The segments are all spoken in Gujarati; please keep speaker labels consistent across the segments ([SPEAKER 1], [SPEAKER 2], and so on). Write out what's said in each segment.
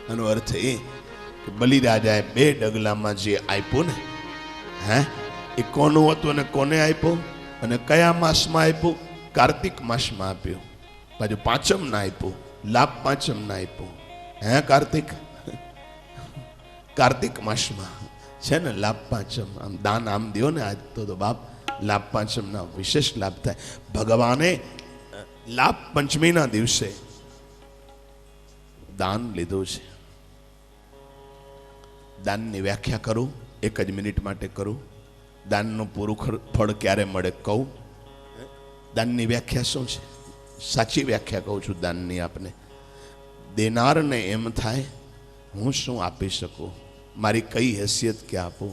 [SPEAKER 1] આનો અર્થ એ કે બલિરાજાએ 2 ડગલામાં જે આપ્યું ને, હે, એ કોનું હતું અને કોને આપ્યું અને કયા માસમાં આપ્યું? કાર્તિક માસમાં આપ્યું. પાછું પાંચમ ના આપ્યું, લાભ પાંચમ ના આપ્યું. હે, કાર્તિક માસમાં છે ને લાભ પાંચમ. આમ દાન આમ દો ને આજ તો બાપ, લાભ પાંચમ ના વિશેષ લાભ થાય. ભગવાને લાભ પંચમી ના દિવસે દાન લીધું છે. દાનની વ્યાખ્યા કરું, 1 જ મિનિટ માટે કરું. દાનનું પૂરું ફળ ક્યારે મળે કહું. દાનની વ્યાખ્યા શું છે? સાચી વ્યાખ્યા કહું છું દાનની આપને. દેનારને એમ થાય હું શું આપી શકું, મારી કઈ હેસિયત કે આપું,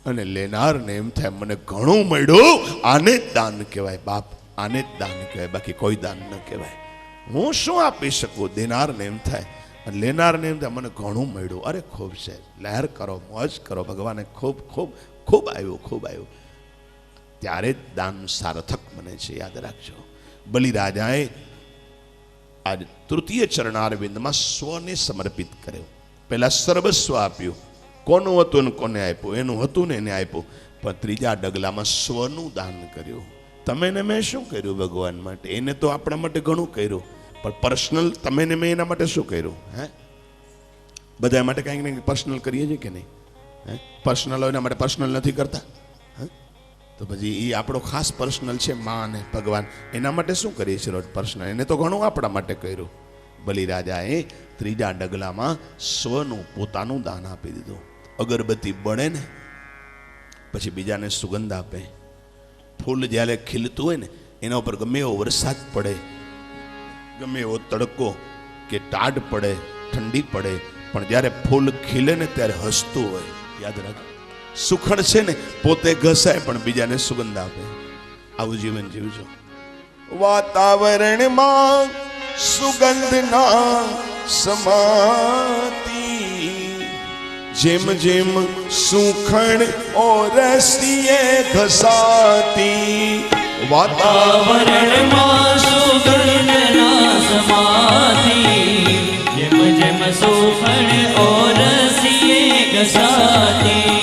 [SPEAKER 1] અને લેનારને એમ થાય મને ઘણું મળ્યું, આને જ દાન કહેવાય બાપ, આને જ દાન કહેવાય, બાકી કોઈ દાન ન કહેવાય. હું શું આપી શકું? દેનારને એમ થાય અને લેનારને એમ થાય મને ઘણું મળ્યું. અરે ખૂબ છે, લહેર કરો, મોજ કરો, ભગવાને ખૂબ ખૂબ ખૂબ આવ્યું, ખૂબ આવ્યું. ત્યારે જ દાન સાર્થક બને છે, યાદ રાખજો. બલિરાજાએ આ તૃતીય ચરણારવિંદમાં સ્વને સમર્પિત કર્યો. પહેલા સર્વસ્વ આપ્યું, કોનું હતું ને કોને આપ્યું? એનું હતું ને એને આપ્યું. પણ ત્રીજા ડગલામાં સ્વનું દાન કર્યું. તમે ને મેં શું કર્યું ભગવાન માટે? એને તો આપણા માટે ઘણું કર્યું, પણ પર્સનલ તમે ને મેં એના માટે શું કર્યું? હે, બધા માટે કંઈક ને કંઈક પર્સનલ કરીએ છીએ કે નહીં? હે, પર્સનલ હોય એના માટે પર્સનલ નથી કરતા. તો પછી એ આપણો ખાસ પર્સનલ છે, માં અને ભગવાન, એના માટે શું કરીએ છીએ રોજ પર્સનલ? એને તો ઘણું આપણા માટે કર્યું. બલિરાજાએ ત્રીજા ડગલામાં સ્વનું પોતાનું દાન આપી દીધું. અગરબત્તી બળે ને પછી બીજાને સુગંધ આપે. ફૂલ જ્યારે ખીલતું હોય ને એના ઉપર ગમે એવો વરસાદ પડે, ગમે એવો તડકો કે ટાઢ પડે, ઠંડી પડે, પણ જ્યારે ફૂલ ખીલે ને ત્યારે હસતું હોય. યાદ રાખ, સુખડ છે ને પોતે ઘસાય પણ બીજાને સુગંધ આપે. આવું જીવન જીવજો. વાતાવરણમાં સુગંધના સમાતી, જેમ જેમ સુખડ ઓરસીએ ઘસાતી.
[SPEAKER 2] વાતાવરણમાં સુગંધના સમાતી, જેમ જેમ સુખડ ઓરસીએ ઘસાતી.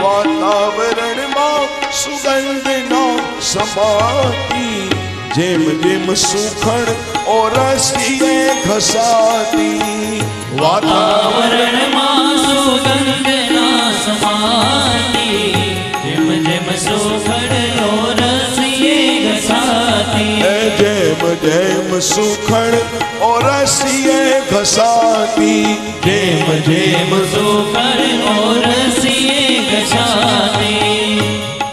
[SPEAKER 1] વાતાવરણમાં સુગંધના સમાતી, જેમ જેમ સુખડ ઓરસીએ ઘસાતી.
[SPEAKER 2] વાતાવરણમાં સુગંધના સમાતી, જેમ જેમ સુખડ ઓરસીએ ઘસાતી.
[SPEAKER 1] જેમ જેમ સુખડ ઓરસીએ ઘસાતી,
[SPEAKER 2] જેમ જેમ સુખડ ઓરસીએ ઘસાતી.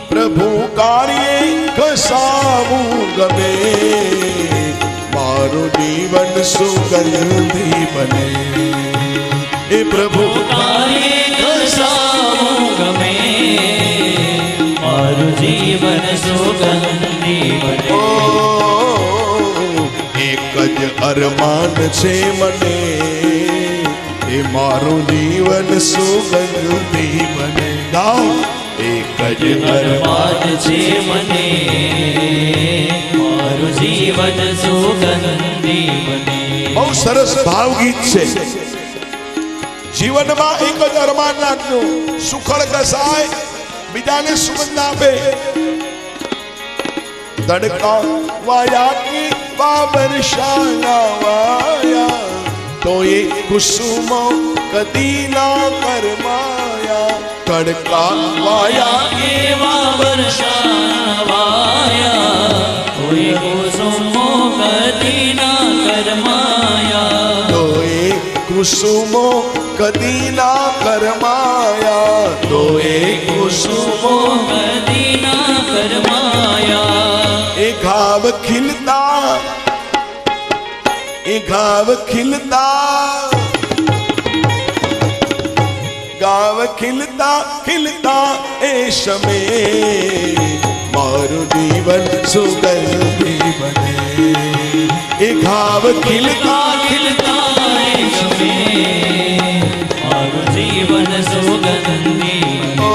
[SPEAKER 1] પ્રભુ કાર્યે ઘસાવું ગમે, મારું જીવન સુગંધી બને. એ પ્રભુ
[SPEAKER 2] કાર્યે ઘસાવું ગમે, મારું જીવન સુગંધી બને.
[SPEAKER 1] ઓ એક જ અરમાન છે મને, એ મારું જીવન સુગંધી બને. ગાઓ, એક જ
[SPEAKER 2] અરમાન છે મને, મારું જીવન સુગંધી બને.
[SPEAKER 1] બહુ સરસ ભાવગીત છે. જીવનમાં એક જ અરમાન રાખજો, સુખડ ઘસાય, બીજાને સુગંધ આપે. તડકા વાયા કે બાબરશાના વાયા, તો એ કુસુમો કદી ના કરમાયા. તડકા વાયા
[SPEAKER 2] એવા વર્ષા વાયા, કોઈ કુસુમો કદી ના કરમાયા.
[SPEAKER 1] તો એ કુસુમો કદી ના કરમાયા. તો એ
[SPEAKER 2] કુસુમો કદી ના કરમાયા.
[SPEAKER 1] એ ઘાવ ખીલતા, એ ઘાવ ખીલતા, ગાવ ખીલતા ખીલતા એ સમય, મારું જીવન સુગંધી બને. એ ઘાવ ખીલતા
[SPEAKER 2] ખીલતા એ સમય, મારું જીવન સુગંધી બને.
[SPEAKER 1] ઓ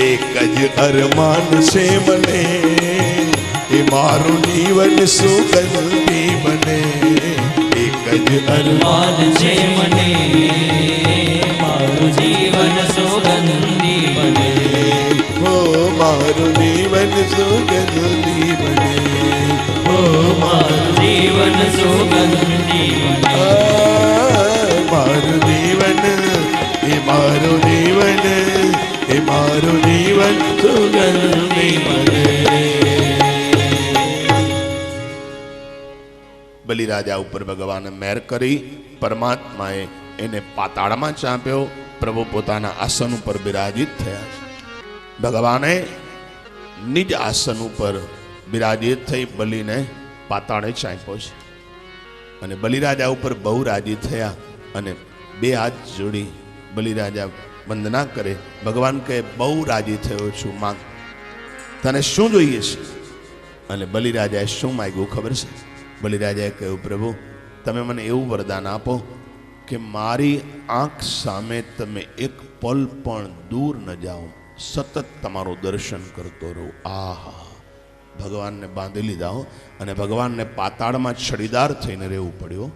[SPEAKER 1] એક જ અરમાન છે મને, એ મારું જીવન સુગંધી બને. એક ગજ
[SPEAKER 2] અરમાન છે મને મારું જીવન સુગંધી બને
[SPEAKER 1] હો મારું જીવન સુગંધી બને હો
[SPEAKER 2] મારું જીવન સુગંધી બને
[SPEAKER 1] મારું જીવન એ મારું જીવન એ મારું જીવન સુગંધી બને. બલિરાજા ઉપર ભગવાને મહેર કરી પરમાત્માએ એને પાતાળમાં ચાંપ્યો. પ્રભુ પોતાના આસન ઉપર બિરાજિત થયા છે. ભગવાને નિજ આસન ઉપર બિરાજિત થઈ બલિને પાતાળે ચાંપ્યો છે અને બલિરાજા ઉપર બહુ રાજી થયા અને બે હાથ જોડી બલિરાજા વંદના કરે. ભગવાન કહે બહુ રાજી થયો છું, માંગ તને શું જોઈએ છે? અને બલિરાજાએ શું માંગ્યું ખબર છે? બલિરાજાએ કહ્યું પ્રભુ તમે મને એવું વરદાન આપો કે મારી આંખ સામે તમે એક પલ પણ દૂર ન જાઓ, સતત તમારું દર્શન કરતો રહું. આહા, ભગવાનને બાંધી લીધા હો. અને ભગવાનને પાતાળમાં છડીદાર થઈને રહેવું પડ્યું.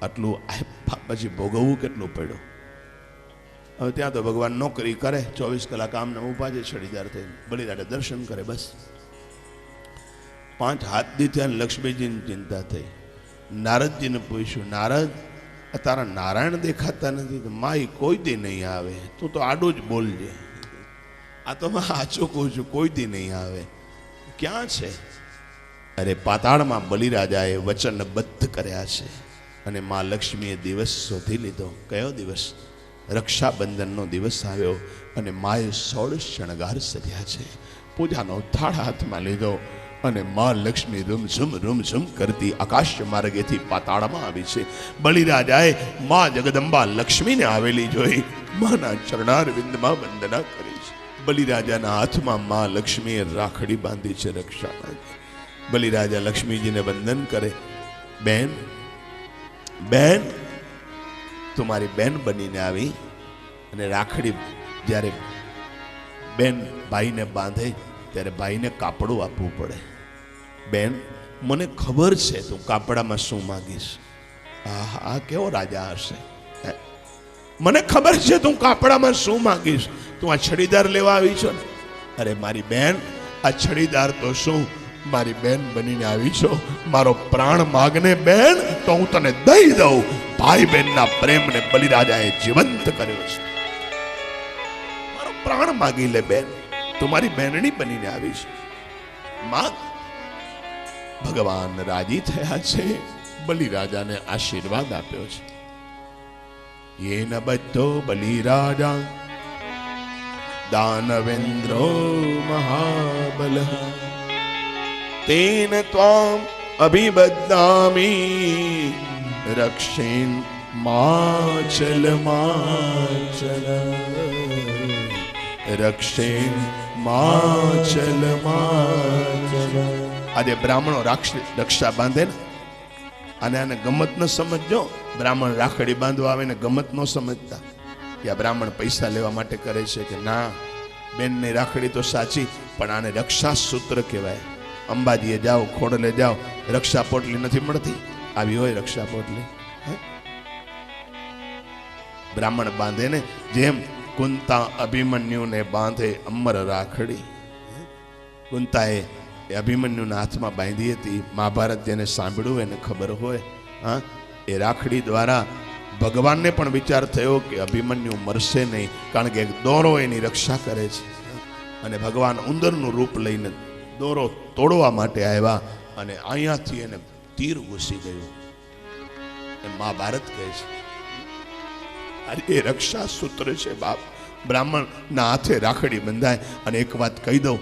[SPEAKER 1] આટલું પછી ભોગવવું કેટલું પડ્યું. હવે ત્યાં તો ભગવાન નોકરી કરે, 24 કલાક આમને ઊભા છે છડીદાર થઈને. બલિરાજા દર્શન કરે બસ. 5 હાથ દી થયા. લક્ષ્મીજીની ચિંતા થઈ. નારદજીને પૂછ્યું, નારદ તારા નારાયણ દેખાતા નથી? તો માઈ કોઈ દી નહીં આવે, તું તો આડું જ બોલજે. આ તો હું સાચું કહું છું, કોઈ દી નહીં આવે. ક્યાં છે? અરે પાતાળમાં બલિરાજાએ વચનબદ્ધ કર્યા છે અને મા લક્ષ્મીએ દિવસ શોધી લીધો. કયો દિવસ? રક્ષાબંધનનો દિવસ આવ્યો અને માએ 16 શણગાર સજ્યા છે. પૂજાનો થાળ હાથમાં લીધો અને મા લક્ષ્મી રૂમઝુમ કરતી આકાશ માર્ગેથી પાતાળમાં આવી છે. બલિરાજાએ મા જગદંબા લક્ષ્મીને આવેલી જોઈ માના ચરણારવિંદમાં વંદના કરી છે. બલિરાજાના હાથમાં મા લક્ષ્મીએ રાખડી બાંધી છે રક્ષા માટે. બલિરાજા લક્ષ્મીજીને વંદન કરે. બેન બેન તું મારી બેન બનીને આવી અને રાખડી જ્યારે બેન ભાઈને બાંધે ત્યારે ભાઈને કાપડું આપવું પડે. બેન મને ખબર છે તું કાપડામાં શું માંગીશ. આ કેવો રાજા હશે. મને ખબર છે તું કાપડામાં શું માંગીશ. તું આ છડીદાર લેવા આવી છો ને? અરે મારી બેન, આ છડીદાર તો શું, મારી બેન બનીને આવી છો. મારો પ્રાણ માગને બેન તો હું તને દઈ દઉં. ભાઈ બહેનના પ્રેમને બલિરાજાએ જીવંત કર્યો છે. મારો પ્રાણ માગી લે બેન, તું મારી બહેનણી બનીને આવી છે. માગ. ભગવાન રાજી થયા છે. બલિરાજાને આશીર્વાદ આપ્યો છે. યેન બદ્ધો બલિરાજા દાનવેન્દ્રો મહાબલઃ તેન ત્વામ અભિબદ્ધામિ રક્ષેન માચલ માચલ રક્ષેન માચલ માચલ. આજે બ્રાહ્મણો રક્ષા બાંધે ને, અને આને ગમત ન સમજજો. બ્રાહ્મણ રાખડી બાંધવા આવે ને ગમત ન સમજતા કે આ બ્રાહ્મણ પૈસા લેવા માટે કરે છે કે ના. બેનની રાખડી તો સાચી, પણ આને રક્ષા સૂત્ર કહેવાય. અંબાજીએ જાઓ, ખોડલે જાઓ, રક્ષા પોટલી નથી મળતી. આવી હોય રક્ષા પોટલી. બ્રાહ્મણ બાંધે ને, જેમ કુંતા અભિમન્યુને બાંધે અમર રાખડી. કુંતાએ અભિમન્યુના હાથમાં બાંધી હતી. મહાભારત જેને સાંભળ્યું એને ખબર હોય. હા, એ રાખડી દ્વારા ભગવાનને પણ વિચાર થયો કે અભિમન્યુ મરશે નહીં, કારણ કે એક દોરો એની રક્ષા કરે છે. અને ભગવાન ઉંદરનું રૂપ લઈને દોરો તોડવા માટે આવ્યા અને અહીંયાથી એને તીર ઘૂસી ગયું. એ મહાભારત કહે છે. એ રક્ષા સૂત્ર છે બાપ. બ્રાહ્મણના હાથે રાખડી બંધાય. અને એક વાત કહી દઉં,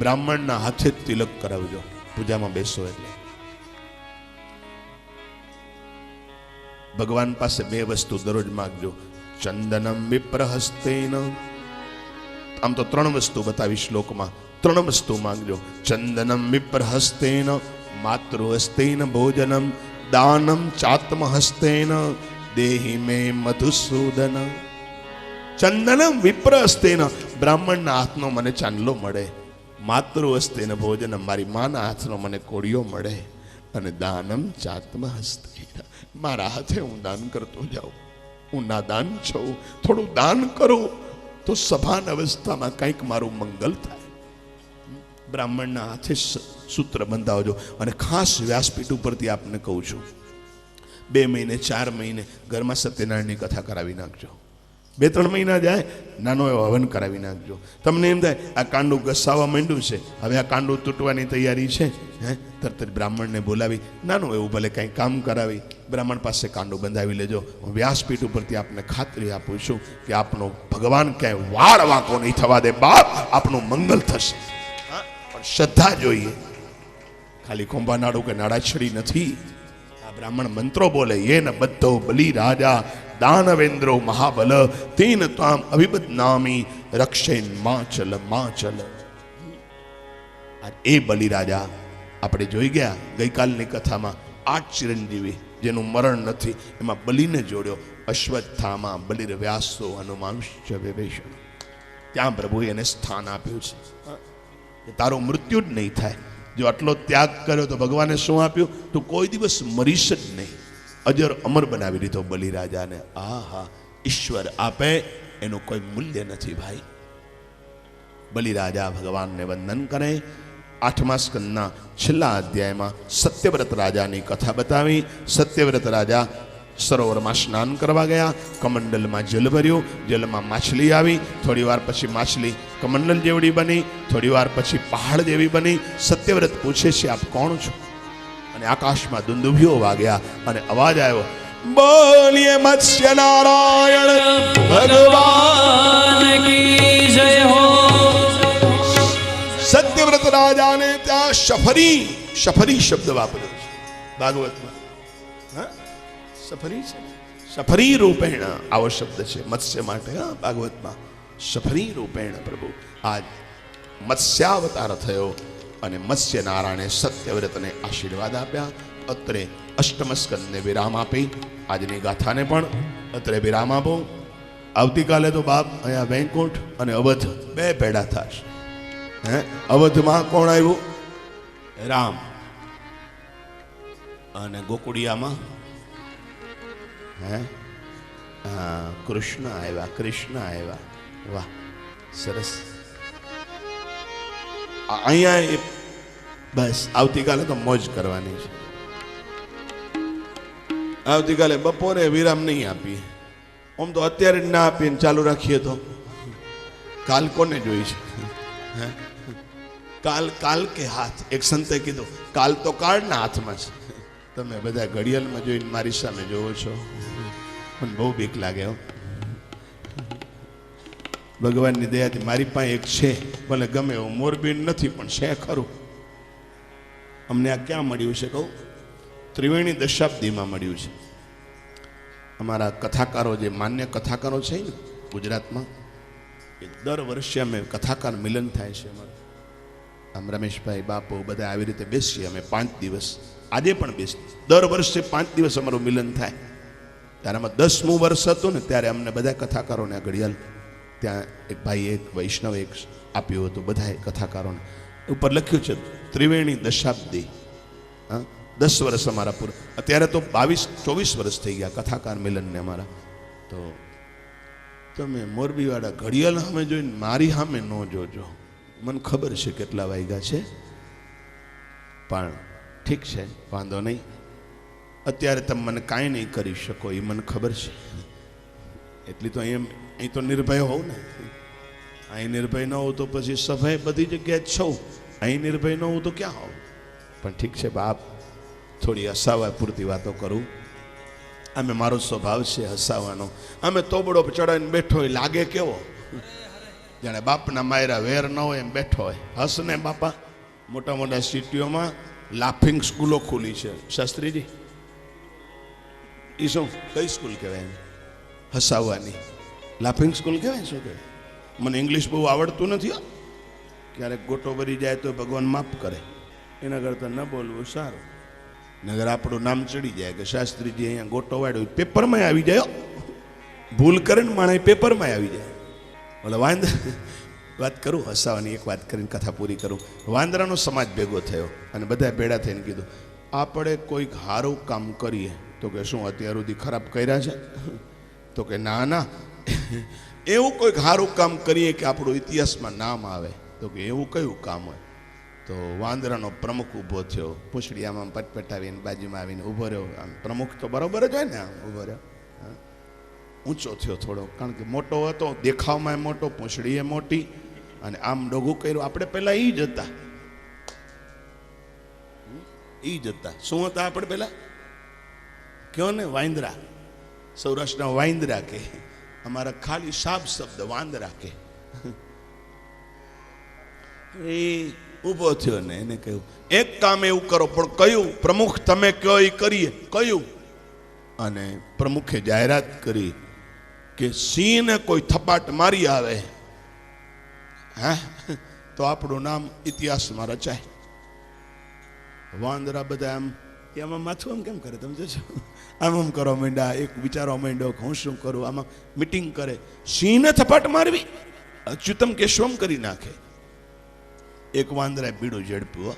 [SPEAKER 1] બ્રાહ્મણના હાથે જ તિલક કરાવજો પૂજામાં બેસો એટલે. ભગવાન પાસે 2 વસ્તુ દરરોજ માગજો. ચંદનમ વિપ્રહસ્તેન. આમ તો 3 વસ્તુ બતાવી શ્લોકમાં. 3 વસ્તુ માંગજો. ચંદનમ વિપ્રહસ્તેન, માતૃહસ્તેન ભોજનમ, દાનમ ચાત્મહસ્તેન દેહી મે મધુસૂદન. ચંદનમ વિપ્રહસ્તેન, બ્રાહ્મણના હાથનો મને ચાંદલો મળે. માતૃહસ્તેન ભોજનમ, મારી માના હાથનો મને કોળિયો મળે. અને દાનમ ચાત્મ હસ્તે, મારા હાથે હું દાન કરતો જાઉં. હું નાદાન છું, થોડું દાન કરું તો સભાન અવસ્થામાં કંઈક મારું મંગલ થાય. બ્રાહ્મણના હાથે સૂત્ર બંધાવજો. અને ખાસ વ્યાસપીઠ ઉપરથી આપને કહું છું, 2 મહિને 4 મહિને ઘરમાં સત્યનારાયણની કથા કરાવી નાખજો. 2-3 મહિના જાય, નાનો એવો હવન કરાવી નાખજો. તમને એમ થાય આ કાંડું ઘસાવા માંડ્યું છે, હવે આ કાંડું તૂટવાની તૈયારી છે, તરત જ બ્રાહ્મણને બોલાવી નાનું એવું ભલે કંઈ કામ કરાવી બ્રાહ્મણ પાસે કાંડું બંધાવી લેજો. હું વ્યાસપીઠ ઉપરથી આપને ખાતરી આપું છું કે આપનો ભગવાન ક્યાંય વાળ વાંકો નહીં થવા દે. બાપ, આપનું મંગલ થશે. પણ શ્રદ્ધા જોઈએ, ખાલી ખોંભા નાડું કે નાડાછડી નથી. આ બ્રાહ્મણ મંત્રો બોલે, યેન બધ્ધો બલિ રાજા દાનવેન્દ્રો મહાબલ તેન ત્વામ અભિબધનામી રક્ષેન માચલ માચલ. એ બલિ રાજા આપણે જોઈ ગયા ગઈકાલની કથામાં 8 ચિરંજીવી જેનું મરણ નથી, એમાં બલિને જોડ્યો. અશ્વત્થામા બલિર વ્યાસો હનુમાંશ્ચ વિભીષણ. ત્યાં પ્રભુએ એને સ્થાન આપ્યું છે. તારું મૃત્યુ જ નહીં થાય. જો આટલો ત્યાગ કર્યો તો ભગવાને શું આપ્યું? તું કોઈ દિવસ મરીશ જ નહીં. અજર અમર બનાવી દીધો બલિ રાજાને. આહા, ઈશ્વર આપે એનું કોઈ મૂલ્ય નથી ભાઈ. બલિ રાજા ભગવાનને વંદન કરે. 8મા સ્કંદના છેલ્લા અધ્યાયમાં સત્યવ્રત રાજાની કથા બતાવી. સત્યવ્રત રાજા સરોવરમાં સ્નાન કરવા ગયા, કમંડલમાં જલ ભર્યું, જલમાં માછલી આવી. થોડી વાર પછી માછલી કમંડલ જેવડી બની, થોડી વાર પછી પહાડ જેવી બની. સત્યવ્રત પૂછે છે, આપ કોણ છો? અને આકાશમાં દુંદુભીઓ વાગ્યા અને અવાજ આવ્યો, બોલીએ મત્સ્ય નારાયણ
[SPEAKER 2] ભગવાન કી જય હો.
[SPEAKER 1] સત્યવ્રત રાજાને ત્યાં શફરી શબ્દ વાપર્યો છે ભાગવતમાં. સફરી છે, સફરી રૂપેણ આવો શબ્દ છે મત્સ્ય માટે. ભાગવતમાં સફરી રૂપેણ પ્રભુ આજ મત્સ્યાવતાર થયો અને મત્સ્ય નારાયણે સત્યવ્રતને આશીર્વાદ આપ્યા. અત્રે 8મ સ્કંદને વિરામ આપી. આજની ગાથાને પણ અત્રે વિરામ આપો. આવતીકાલે તો બાપ અહીંયા વૈકુંઠ અને અવધ 2 ભેડા થશે. અવધમાં કોણ આવ્યું? રામ. અને ગોકુડિયામાં કૃષ્ણ આવ્યા. વાહ, સરસ. અહીંયા બસ આવતીકાલે તો મોજ કરવાની છે. આવતીકાલે બપોરે વિરામ નહીં આપીએ. આમ તો અત્યારે જ ના આપીએ ચાલુ રાખીએ તો કાલ કોને જોઈ છે? કાલ કે હાથ. એક સંતે કીધું કાલ તો કાળના હાથમાં છે. તમે બધા ઘડિયાળમાં જોઈને મારી સામે જોવો છો, મને બહુ બીક લાગે. ભગવાનની દયાથી મારી પાસે એક છે, ભલે ગમે એવું મોરબી નથી પણ છે ખરું. અમને આ ક્યાં મળ્યું છે કહું? ત્રિવેણી દશાબ્દીમાં મળ્યું છે. અમારા કથાકારો, જે માન્ય કથાકારો છે ને ગુજરાતમાં, એ દર વર્ષે અમે કથાકાર મિલન થાય છે અમારું. આમ રમેશભાઈ, બાપુ બધા આવી રીતે બેસીએ અમે 5 દિવસ. આજે પણ બેસીએ. દર વર્ષે 5 દિવસ અમારું મિલન થાય. ત્યારે આમાં 10મું વર્ષ હતું ને, ત્યારે અમને બધા કથાકારોને આ ઘડિયાળ ત્યાં એક ભાઈ, એક વૈષ્ણવ એક આપ્યું હતું બધા કથાકારોને. ઉપર લખ્યું છે ત્રિવેણી દશાબ્દી. 10 વર્ષ અમારા પૂરા. અત્યારે તો 22-24 વર્ષ થઈ ગયા કથાકાર મિલનને અમારા. તો તમે મોરબીવાળા ઘડિયાળ સામે જોઈને મારી સામે ન જોજો. મને ખબર છે કેટલા વાગ્યા છે, પણ ઠીક છે, વાંધો નહીં. અત્યારે તમે મને કાંઈ નહીં કરી શકો એ મને ખબર છે. એટલી તો અહીં તો નિર્ભય હોવ ને. અહીં નિર્ભય ન હોવ તો પછી સફાઈ બધી જગ્યાએ જ છો. અહીં નિર્ભય ન હોવ તો ક્યાં હોવ? પણ ઠીક છે બાપ, થોડી હસાવા પૂરતી વાતો કરું. અમે મારો સ્વભાવ છે હસાવાનો. અમે તોબડો ચડાવીને બેઠો હોય, લાગે કેવો? જાણે બાપના માયરા વેર ન હોય એમ બેઠો હોય. હસને બાપા. મોટા મોટા સિટીઓમાં લાફિંગ સ્કૂલો ખુલી છે. શાસ્ત્રીજી, એ શું કઈ સ્કૂલ કહેવાય? હસાવવાની લાફિંગ સ્કૂલ કહેવાય? શું કહેવાય? મને ઇંગ્લિશ બહુ આવડતું નથી. ક્યારેક ગોટો ભરી જાય તો ભગવાન માફ કરે. એના કરતાં ન બોલવું સારું. નગર આપણું નામ ચડી જાય કે શાસ્ત્રીજી અહીંયા ગોટો વાળ્યો, પેપરમાં આવી જાય. ભૂલ કરે ને માણસ પેપરમાં આવી જાય. બોલે વાત કરું હસાવાની, એક વાત કરીને કથા પૂરી કરું. વાંદરાનો સમાજ ભેગો થયો અને બધા ભેળા થઈને કીધું, આપણે કોઈક સારું કામ કરીએ તો કે શું અત્યાર સુધી ખરાબ કર્યા છે? તો કે ના ના, એવું કોઈક સારું કામ કરીએ કે આપણું ઇતિહાસમાં નામ આવે. તો કે એવું કયું કામ હોય? તો વાંદરાનો પ્રમુખ ઊભો થયો, પૂંછડી આમ પટપટાવીને બાજુમાં આવીને ઊભો રહ્યો. આમ પ્રમુખ તો બરોબર જ હોય ને, આમ ઊભો રહ્યો. ઊંચો થયો થોડો, કારણ કે મોટો હતો, દેખાવમાં મોટો, પૂંછડી એ મોટી, અને આમ ડોગું કર્યું. આપણે પહેલા ઈ જ હતા. શું હતા આપણે પહેલા? કયો ને, વાંદરા. સૌરાષ્ટ્રના વાંદરા કે, અમારા ખાલી શાબ શબ્દ વાંદરા કે. એ ઊભો થયો ને એને કહ્યું એક કામ એવું કરો, પણ કયું? પ્રમુખ તમે કયો એ કરીએ. કયું? અને પ્રમુખે જાહેરાત કરી કે સિંહને કોઈ થપાટ મારી આવે, હા, તો આપણું નામ ઇતિહાસમાં રચાય. વાંદરા બધા આમ એમાં માથું આમ કેમ કરે તમે જોજો, આમ કરવા માંડ્યા. એક વિચારવા માંડ્યો કે હું શું કરું. આમાં મીટિંગ કરે, સિંહને થપાટ મારવી અચ્યુતમ કેશવમ કરી નાખે. એક વાંદરાએ બીડું ઝડપ્યું.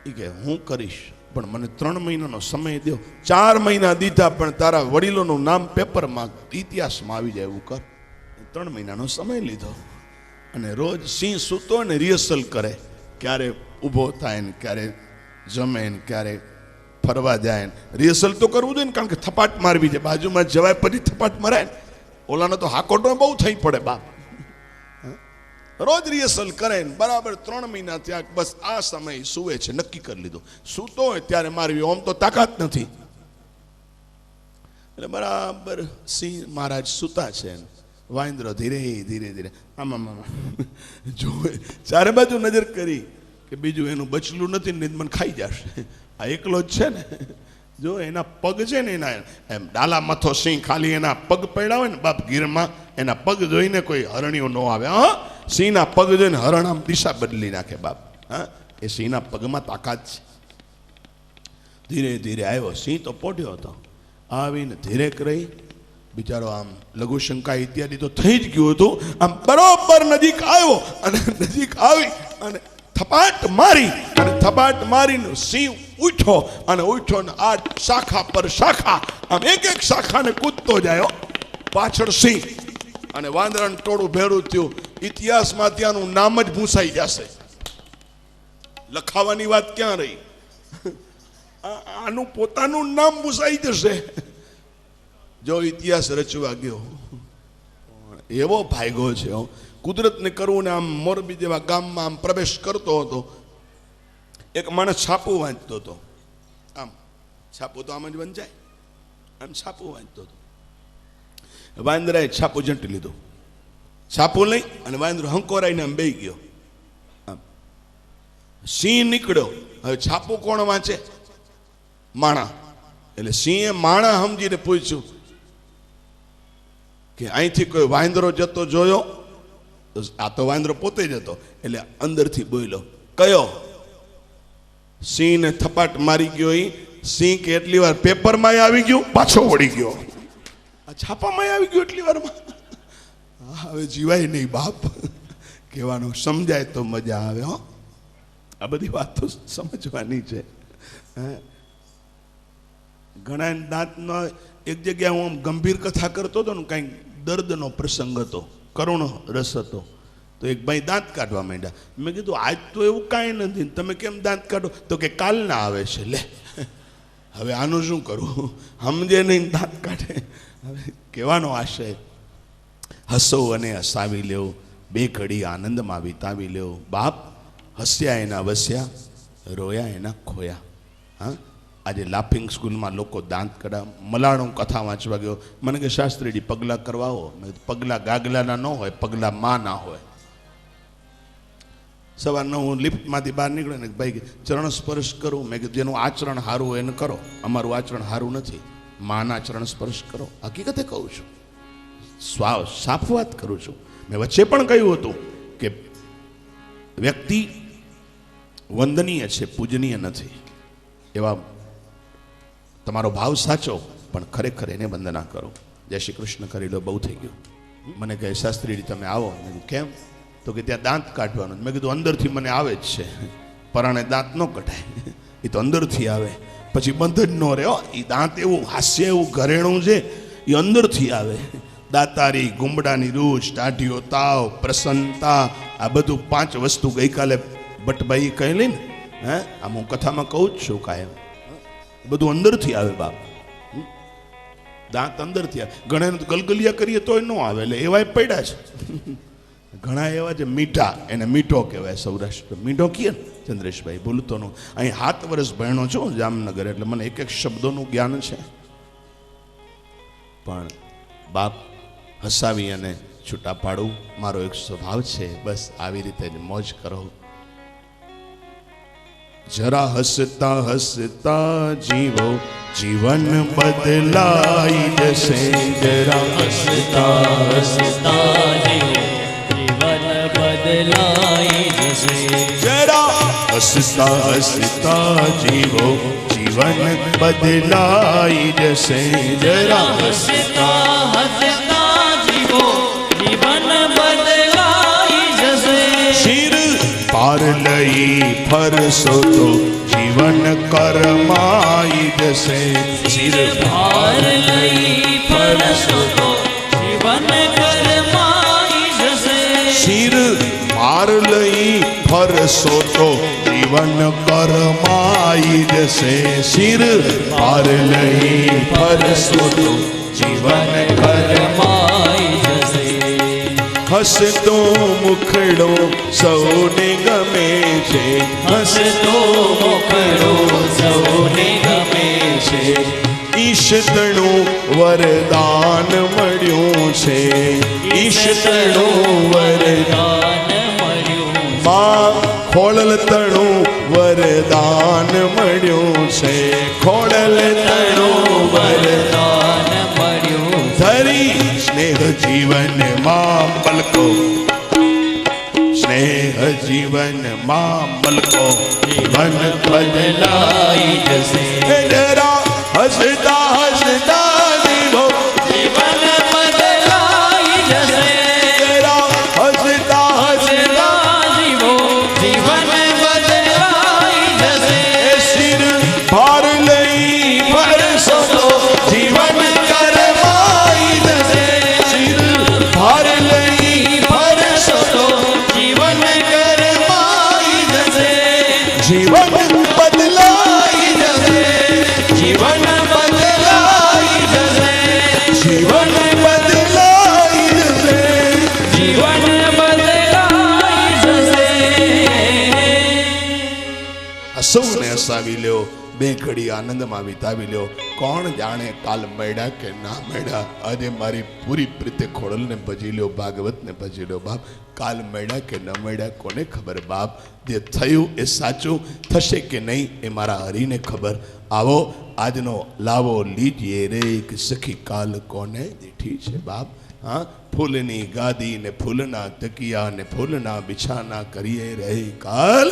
[SPEAKER 1] એ કે હું કરીશ, પણ મને 3 મહિનાનો સમય દો. 4 મહિના દીધા, પણ તારા વડીલોનું નામ પેપરમાં ઇતિહાસમાં આવી જાય એવું કર. 3 મહિનાનો સમય લીધો, અને રોજ સિંહ સૂતો ને રિહર્સલ કરે, ક્યારે ઊભો થાય ને ક્યારે જમે ને ક્યારે ફરવા જાય. રિહર્સલ તો કરવું જોઈએ ને, કારણ કે થપાટ મારવી છે, બાજુમાં જવાય પછી થપાટ મરાય ને. ઓલાનો તો હાકોટો બહુ થઈ પડે બાપ. રોજ રિહર્સલ કરે ને બરાબર 3 મહિના ત્યાં. બસ આ સમય સુવે છે, નક્કી કરી લીધું. સૂતો હોય ત્યારે મારવી, આમ તો તાકાત નથી. એટલે બરાબર સિંહ મહારાજ સૂતા છે, વાંદરો ધીરે ધીરે ધીરે આમ જોવે, ચારે બાજુ નજર કરી કે બીજું એનું બચલું નથી ને મને ખાઈ જશે. આ એકલો જ છે ને. જો એના પગ છે ને, એના એમ ડાલા મથો સિંહ, ખાલી એના પગ પડ્યા હોય ને બાપ ગીરમાં, એના પગ જોઈને કોઈ હરણીઓ ન આવે. હા, સિંહના પગ જોઈને હરણ આમ દિશા બદલી નાખે બાપ. હા, એ સિંહના પગમાં તાકાત છે. ધીરે ધીરે આવ્યો. સિંહ તો પોઢ્યો હતો. આવીને ધીરે કરી, બિચારો આમ લઘુશંકા ઇત્યાદિ તો થઈ જ ગયું હતું. આમ બરોબર નજીક આવ્યો, અને નજીક આવી અને થપાટ મારી, અને થપાટ મારીને સિંહ ઉઠ્યો, અને ઉઠ્યો ને આ શાખા પર શાખા, આમ એક એક શાખાને કૂદતો જાય. પાછળ સિંહ અને વાંદરાનું ટોળું ભેળું થયું. ઇતિહાસમાં ત્યાંનું નામ જ ભૂસાઈ જશે. લખાવાની વાત ક્યાં રહી? આનું પોતાનું નામ ભૂસાઈ જશે જો ઇતિહાસ રચવા ગયો. એવો ભાગ્યો છે. કુદરતને કરવું ને આમ મોરબી જેવા ગામમાં આમ પ્રવેશ કરતો હતો. એક માણસ છાપું વાંચતો હતો. આમ છાપું તો આમ જ વંચાય, આમ છાપું વાંચતો હતો. વાંદરાએ છાપું ઝંટી લીધું. છાપું લઈ અને વાંદરો હંકોરાઈને આમ બેહી ગયો. આમ સિંહ નીકળ્યો. હવે છાપું કોણ વાંચે? માણા. એટલે સિંહે માણા સમજીને પૂછ્યું કે અહીંથી કોઈ વાંદરો જતો જોયો? આ તો વાંદરો પોતે જ હતો. એટલે અંદરથી બોલ્યો, કયો? સિંહને થપાટ મારી ગયો. સિંહ કે એટલી વાર પેપરમાં આવી ગયું, પાછો વળી ગયો. આ છાપામાં આવી ગયું એટલી વારમાં. હવે જીવાય નહીં બાપ. કહેવાનું સમજાય તો મજા આવે. હો, આ બધી વાતો સમજવાની છે. ઘણા દાંતનો એક જગ્યાએ હું ગંભીર કથા કરતો હતો ને, કંઈક દર્દનો પ્રસંગ હતો, કરુણ રસ હતો. તો એક ભાઈ દાંત કાઢવા માંડ્યા. મેં કીધું આજ તો એવું કાંઈ નથી, તમે કેમ દાંત કાઢો? તો કે કાલના આવે છે. લે, હવે આનું શું કરવું? સમજે નહીં, દાંત કાઢે. હવે કહેવાનો આશય, હસો અને હસાવી લેવું, બે ઘડી આનંદમાં વિતાવી લેવું. બાપ હસ્યા એના વસ્યા, રોયા એના ખોયા. હા, આજે લાફિંગ સ્કૂલમાં લોકો દાંત કઢા. મલાણો કથા વાંચવા ગયો. મને કે શાસ્ત્રીજી પગલાં કરવાઓ. પગલાં ગાગલાના ન હોય, પગલાં માં ના હોય. સવારનો હું લિફ્ટમાંથી બહાર નીકળ્યો ને ભાઈ ચરણ સ્પર્શ કરું. મેં કીધું જેનું આચરણ સારું હોય એને કરો, અમારું આચરણ સારું નથી. માના ચરણ સ્પર્શ કરો. હકીકતે કહું છું, સાફ વાત કરું છું. મેં વચ્ચે પણ કહ્યું હતું કે વ્યક્તિ વંદનીય છે, પૂજનીય નથી. એવા તમારો ભાવ સાચો, પણ ખરેખર એને વંદના કરો. જય શ્રી કૃષ્ણ કરી લો, બહુ થઈ ગયું. મને કહે શાસ્ત્રીજી તમે આવો. મેં કીધું કેમ? તો કે ત્યાં દાંત કાઢવાનું. મેં કીધું અંદરથી મને આવે જ છે, પરાણે દાંત ન કઢાય. એ તો અંદરથી આવે, પછી બંધ જ ન રહે. એ દાંત એવું હાસ્ય એવું ઘરેણું છે, એ અંદરથી આવે. દાતારી, ગુમડાની રૂચ, ટાઢીઓ, તાવ, પ્રસન્નતા, આ બધું 5 વસ્તુ ગઈકાલે ભટ્ટભાઈ કહેલી ને, હે આમ હું કથામાં કહું જ છું કાયમ, બધું અંદરથી આવે બાપ. દાંત અંદરથી આવે. ઘણા ગલગલિયા કરીએ તોય ન આવે, એટલે એવાય પડ્યા છે. ઘણા એવા છે મીઠા, એને મીઠો કહેવાય સૌરાષ્ટ્ર. મીઠો કહીએ ને ચંદ્રેશભાઈ, ભૂલતો નું. અહીં 7 વર્ષ ભણ્યો છું જામનગર, એટલે મને એક શબ્દોનું જ્ઞાન છે. પણ બાપ હસાવી અને છૂટા પાડવું મારો એક સ્વભાવ છે. બસ આવી રીતે મોજ કરો. જરા હસતા હસતા જીવો, જીવન બદલાઈ જશે. જરા
[SPEAKER 2] હસતા હસતા જીવો, જીવન બદલાઈ જશે.
[SPEAKER 1] જરા હસતા હસતા જીવો, જીવન બદલાઈ જશે. જરા
[SPEAKER 2] હસતા હસતા જીવો, જીવન બદલાઈ જશે.
[SPEAKER 1] શિર પાર લઈ ફરશો તો જીવન કરમાઈ જશે. શિર
[SPEAKER 2] ભાર લઈ ફરશો તો જીવન કરમાઈ જશે.
[SPEAKER 1] શિર પાર લઈ ફરશો તો જીવન કરમાઈ જશે. શિર પાર લઈ ફરશો તો જીવન
[SPEAKER 2] કરમાઈ જશે.
[SPEAKER 1] હસતો મુખડો સૌને ગમે છે.
[SPEAKER 2] હસતો મુખડો સૌને ગમે છે.
[SPEAKER 1] ઈશતણું વરદાન મળ્યું છે. ઈશતણું વરદાન
[SPEAKER 2] મળ્યું.
[SPEAKER 1] માં ખોળલતણું વરદાન મળ્યું છે. ખોળલતણું વરદાન
[SPEAKER 2] મળ્યું.
[SPEAKER 1] ધરી સ્નેહ જીવન માં મલકો. સ્નેહ જીવન માં મલકો. જીવન બદલાઈ જશે. જરા હસતા હસતા જીવો,
[SPEAKER 2] જીવન બદલાઈ જશે.
[SPEAKER 1] જરા હસતા હસતા
[SPEAKER 2] જીવો, જીવન બદલાઈ જશે.
[SPEAKER 1] શિર ભાર લઈ ફરશો તો જીવન કરમાઈ જશે. શિર ભાર લઈ ફરશો તો
[SPEAKER 2] જીવન કરમાઈ જશે.
[SPEAKER 1] જીવન બદલાઈ જશે.
[SPEAKER 2] જીવન બદલાઈ જશે.
[SPEAKER 1] જીવન બદલાઈ જશે.
[SPEAKER 2] જીવન બદલાઈ જશે.
[SPEAKER 1] આ સૌને હસાવી લ્યો, 2 ઘડી આનંદમાં વિતાવી લ્યો. કોણ જાણે કાલ મળ્યા કે ના મળ્યા. આજે મારી પૂરી પ્રીતે ખોડલને ભજી લ્યો, ભાગવતને ભજી લ્યો બાપ. કાલ મળ્યા કે ન મળ્યા કોને ખબર બાપ. જે થયું એ સાચું, થશે કે નહીં એ મારા હરીને ખબર. આવો આજનો લાવો લીજીએ રે, એક સખી કાલ કોને દીઠી છે બાપ. હા, ફૂલની ગાદી ને ફૂલના તકિયા ને ફૂલના બિછાના કરીએ રે, કાલ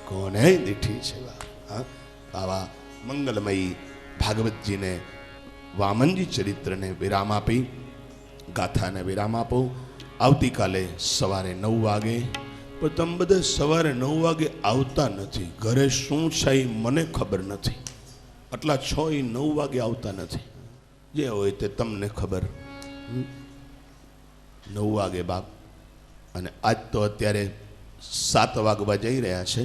[SPEAKER 1] કોને દીઠી છે બાપ. હા, આવા મંગલમયી ભાગવતજીને, વામનજી ચરિત્રને વિરામ આપી, ગાથાને વિરામ આપો. આવતીકાલે સવારે 9 વાગે. પણ તમે બધા સવારે 9 વાગે આવતા નથી. ઘરે શું છે એ મને ખબર નથી. આટલા 6 એ 9 વાગે આવતા નથી. જે હોય તે તમને ખબર. 9 વાગે બાપ. અને આજ તો અત્યારે 7 વાગવા જઈ રહ્યા છે.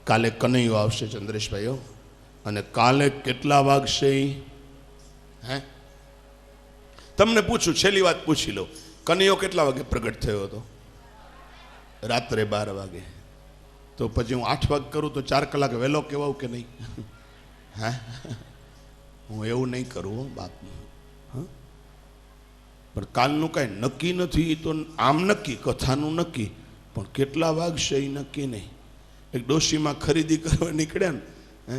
[SPEAKER 1] કાલે કનૈયો આવશે ચંદ્રેશભાઈઓ. અને કાલે કેટલા વાગશે હે તમને પૂછું, છેલ્લી વાત પૂછી લો. કનૈયો કેટલા વાગે પ્રગટ થયો હતો? રાત્રે 12 વાગે. તો પછી હું 8 વાગે કરું તો 4 કલાક વહેલો કહેવાઉં કે નહીં? હે, હું એવું નહીં કરું બાપ. હા, પણ કાલનું કાંઈ નક્કી નથી. તો આમ નક્કી, કથાનું નક્કી, પણ કેટલા વાગશે એ નક્કી નહીં. એક ડોશીમાં ખરીદી કરવા નીકળ્યા ને,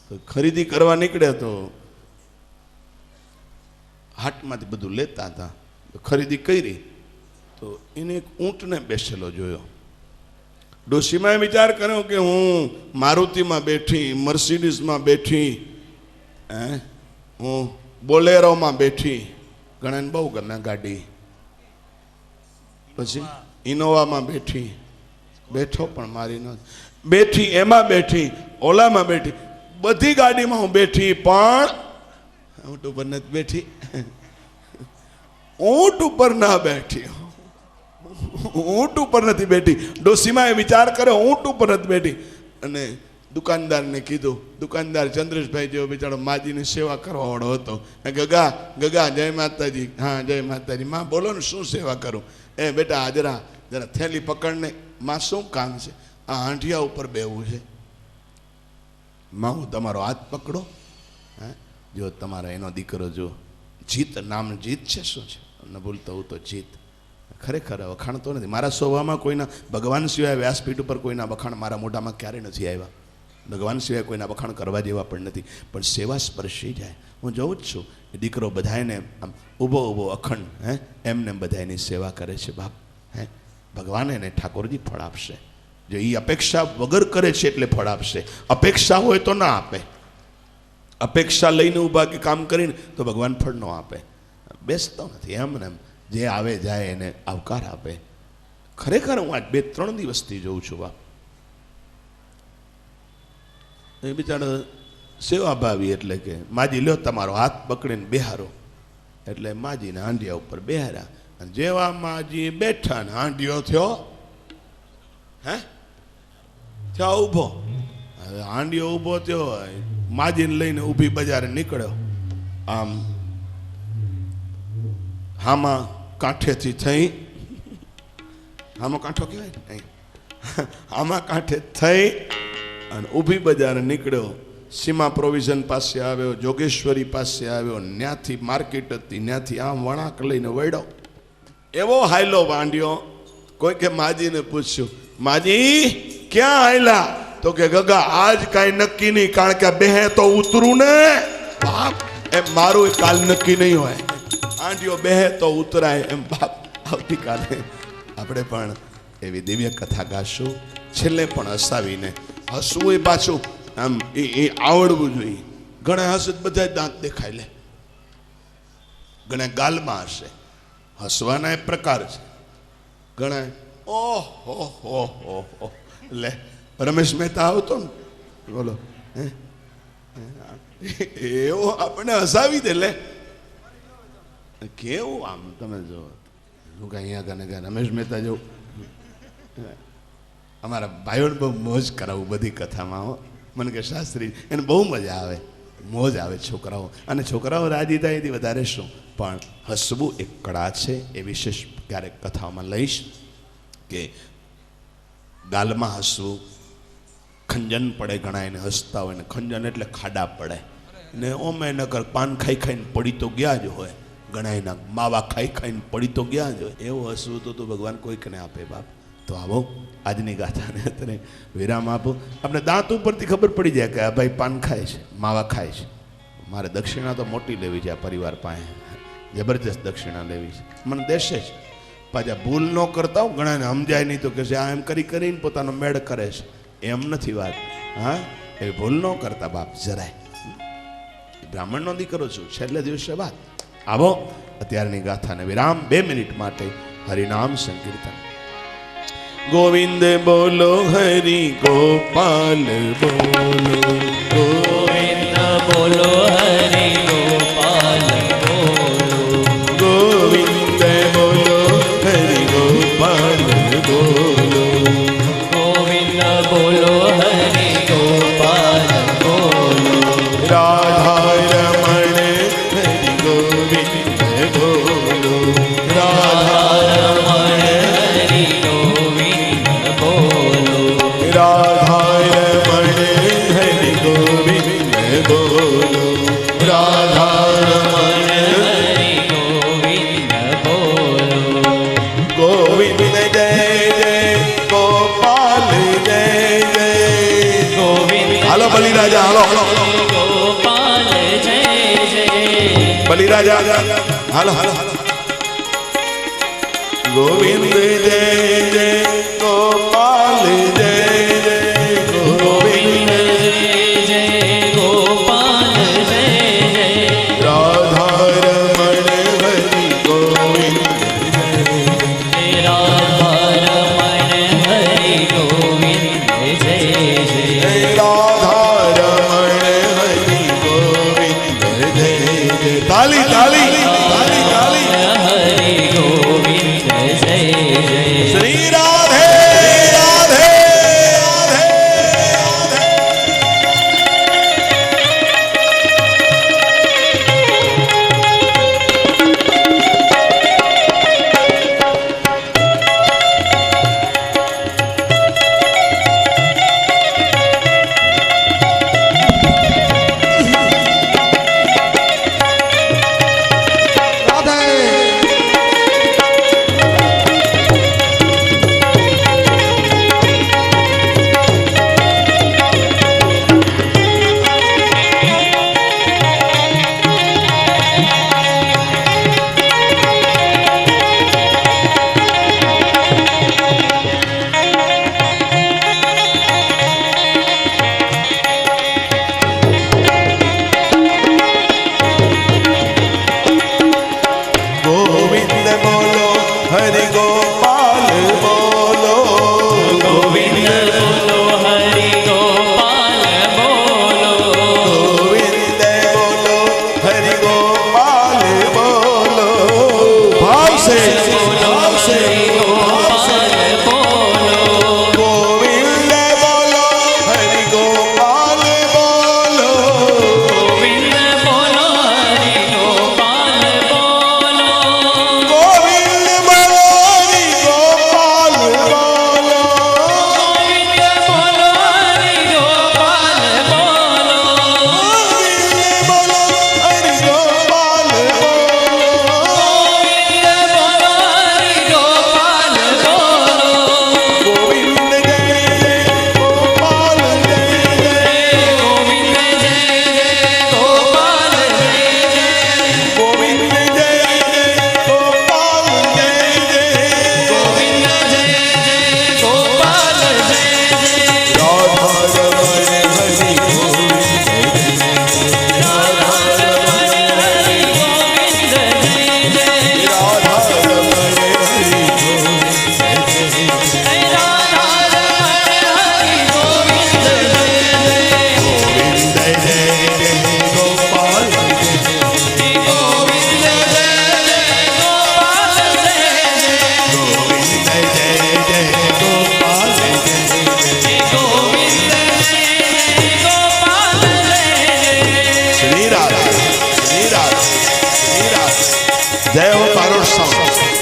[SPEAKER 1] તો ખરીદી કરવા નીકળ્યા તો હાટમાંથી બધું લેતા હતા. ખરીદી કરી તો એને એક ઊંટને બેસેલો જોયો. ડોશીમાં વિચાર કર્યો કે હું મારુતિમાં બેઠી, મર્સિડીઝમાં બેઠી, હું બોલેરોમાં બેઠી. ઘણાને બહુ ગમે ગાડી. પછી ઇનોવામાં બેઠી, બેઠો પણ મારી ન બેઠી, એમાં બેઠી, ઓલામાં બેઠી, બધી ગાડીમાં હું બેઠી, પણ ઊંટ ઉપર નથી બેઠી. ઊંટ ઉપર ના બેઠી, ઊંટ ઉપર નથી બેઠી. ડોસીમાં એ વિચાર કર્યો ઊંટ ઉપર નથી બેઠી. અને દુકાનદારને કીધું, દુકાનદાર ચંદ્રેશભાઈ જેવો બિચારો માજીની સેવા કરવા વાળો હતો. ગગા ગગા જય માતાજી. હા જય માતાજી. માં બોલો ને શું સેવા કરું? એ બેટા હાજરા જરા થેલી પકડને. માં શું કામ છે? આ આંઠિયા ઉપર બેવું છે. માં હું તમારો હાથ પકડો. હા જો તમારા એનો દીકરો જો જીત નામ જીત છે. શું છે? ન ભૂલતો હું તો જીત. ખરેખર વખાણ તો નથી મારા સ્વભાવમાં. કોઈના ભગવાન સિવાય વ્યાસપીઠ ઉપર કોઈના વખાણ મારા મોઢામાં ક્યારેય નથી આવ્યા. ભગવાન સિવાય કોઈના વખાણ કરવા જેવા પણ નથી. પણ સેવા સ્પર્શી જાય. હું જોઉં જ છું એ દીકરો બધાને આમ ઊભો ઊભો અખંડ એમને બધાની સેવા કરે છે. બાપ ભગવાન એને ઠાકોરજી ફળ આપશે. જો એ અપેક્ષા વગર કરે છે એટલે ફળ આપશે. અપેક્ષા હોય તો ના આપે. અપેક્ષા લઈને ઊભા કે કામ કરીને તો ભગવાન ફળ ન આપે. બેસતો નથી એમને એમ જે આવે જાય એને આવકાર આપે. ખરેખર હું આજ 2-3 દિવસથી જોઉં છું. બાપ એ બિચારા સેવાભાવી એટલે કે માજી લ્યો તમારો હાથ પકડીને બેહારો. એટલે માજીને હાંડિયા ઉપર બેહાર્યા. અને જેવા માજી બેઠા ને હાંડિયો થયો થયો ઊભો. હવે હાંડિયો ઊભો થયો, માજીને લઈને ઊભી બજારે નીકળ્યો. આમ હામાં કાંઠેથી થઈ, હામાં કાંઠો કહેવાય ને, આમાં કાંઠે થઈ અને ઊભી બજારે નીકળ્યો. સીમા પ્રોવિઝન પાસે આવ્યો, જોગેશ્વરી પાસે આવ્યો. ત્યાંથી માર્કેટ હતી, ત્યાંથી આમ વળાંક લઈને વળ્યો. એવો હાયલો વાંડ્યો. કોઈ કે માજીને પૂછ્યું, માજી ક્યાં હાયલા? તો કે ગગા આજ કાંઈ નક્કી નહીં, કારણ કે બેહે તો ઉતરું ને. બાપ એમ મારું કાલ નક્કી નહીં હોય. આંટીઓ બેહે તો ઉતરાય એમ. બાપ આવતીકાલે આપણે પણ એવી દિવ્ય કથા ગાશું. છેલ્લે પણ હસાવીને હસવું એ પાછું આમ એ આવડવું જોઈએ. ઘણા હસે બધા દાંત દેખાય લે, ઘણા ગાલમાં હશે. હસવાના એ પ્રકાર છે. ઘણા ઓહો લે રમેશ મહેતા આવતો ને બોલો એવો આપણે હસાવી દે લે. કેવું આમ તમે જો શું કે અહીંયા કને રમેશ મહેતા જેવું. અમારા ભાઈઓને બહુ મોજ કરાવું બધી કથામાં. મને કે શાસ્ત્રી એને બહુ મજા આવે, મોજ આવે છોકરાઓ. અને છોકરાઓ રાજી થાય એથી વધારે શું. પણ હસવું એક કળા છે. એ વિશેષ ક્યારેક કથાઓમાં લઈશ કે ગાલમાં હસવું. ખંજન પડે ઘણા એને હસતા હોય ને. ખંજન એટલે ખાડા પડે ને. ઓમે નકર પાન ખાઈ ખાઈને પડી તો ગયા જ હોય. ઘણા એના માવા ખાઈ ખાઈને પડી તો ગયા જ હોય. એવું હસવું તો ભગવાન કોઈકને આપે. બાપ તો આવો આજની ગાથાને અત્યારે વિરામ આપો. આપણે દાંત ઉપરથી ખબર પડી જાય કે આ ભાઈ પાન ખાય છે, માવા ખાય છે. મારે દક્ષિણા તો મોટી લેવી છે આ પરિવાર પાસે. જબરજસ્ત દક્ષિણા લેવી છે. મને દેશે જ પાછા ભૂલ ન કરતા હું. ઘણાને સમજાય નહીં તો કે આ એમ કરી કરીને પોતાનો મેળ કરે છે. એમ નથી વાત. હા એ ભૂલ ન કરતા બાપ જરાય. બ્રાહ્મણનો દીકરો છું. છેલ્લે દિવસે વાત. આવો અત્યારની ગાથાને વિરામ 2 મિનિટ માટે હરિનામ સંકીર્તન. ગોવિંદ બોલો હરિ ગોપાલ બોલો.
[SPEAKER 2] ગોવિંદ બોલો હરિ ગોપાલ બોલો.
[SPEAKER 1] ગોવિંદ બોલો હરિ ગોપાલ બોલો.
[SPEAKER 2] ગોવિંદ બોલો હરિ ગોપાલ બોલો.
[SPEAKER 1] રાધા રમણ હરિ ગોવિંદ બોલો. રાધા
[SPEAKER 2] રમણ હરિ ગોવિંદ બોલો.
[SPEAKER 1] રાધા રમણ હરિ ગોવિંદ બોલો. રાધા રમણ
[SPEAKER 2] હરિ ગોવિંદ બોલો.
[SPEAKER 1] ગોવિંદ જય જય ગોપાલ જય જય.
[SPEAKER 2] ગોવિંદ
[SPEAKER 1] હાલો બલિરાજા હાલો હાલો
[SPEAKER 2] ગોપાલ જય જય.
[SPEAKER 1] બલિરાજા હાલો હાલો ગોવિંદ જય જય ગોપાલ જય જય. ગોવિંદ
[SPEAKER 2] જય ગોપાલ જય જય.
[SPEAKER 1] રાધા રમણ હરિ ગોવિંદ
[SPEAKER 2] રાધા રમણ હરિ ગોવિંદ જય જય.
[SPEAKER 1] રાધા તાલી તાલી તાલી
[SPEAKER 2] હરિ ગોવિંદ જય જય
[SPEAKER 1] શ્રી રાધે રાધે રાધે જય હો પારોડ સાઉન્ડ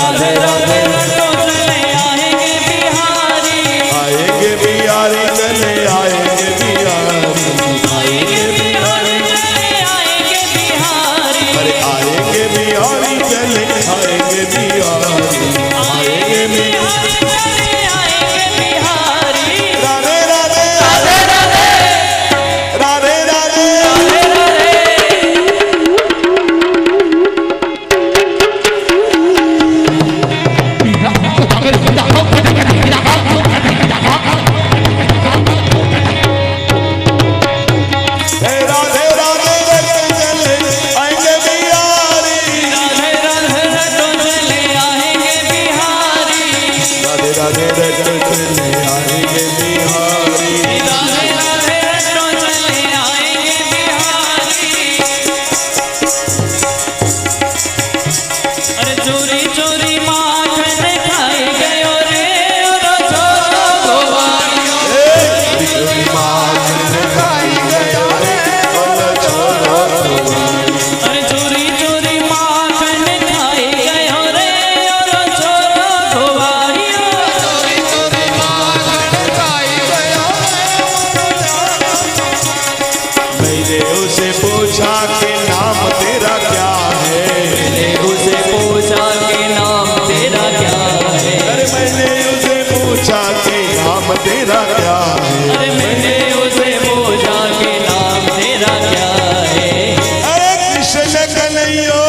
[SPEAKER 2] राधे राधे रटो चले आएंगे बिहारी,
[SPEAKER 1] आएंगे बिहारी चले आएंगे बिहारी,
[SPEAKER 2] आएंगे बिहारी चले आएंगे बिहारी,
[SPEAKER 1] अरे आएंगे बिहारी चले आएंगे बिहारी, आएंगे बिहारी
[SPEAKER 2] चले आएंगे बिहारी।
[SPEAKER 1] राधे राधे
[SPEAKER 2] राधे राधे
[SPEAKER 1] राधे राधे हे राधे राधे चले आएंगे बिहारी,
[SPEAKER 2] राधे राधे रटो चले आएंगे बिहारी,
[SPEAKER 1] राधे राधे चले आएंगे बिहारी,
[SPEAKER 2] राधे राधे रटो चले आएंगे बिहारी। अरे चोरी चोरी माखन खाई गयो रे ओरो छोरो गोवारियो, अरे चोरी चोरी माखन खाई गयो रे ओरो छोरो गोवारियो,
[SPEAKER 1] मैंने उसे पूछा कि नाम तेरा क्या है,
[SPEAKER 2] मैंने उसे पूछा कि नाम तेरा क्या है,
[SPEAKER 1] अरे मैंने उसे पूछा कि नाम तेरा क्या है,
[SPEAKER 2] अरे मैंने उसे पूछा कि नाम तेरा क्या है।
[SPEAKER 1] अरे कृष्ण कन्हैया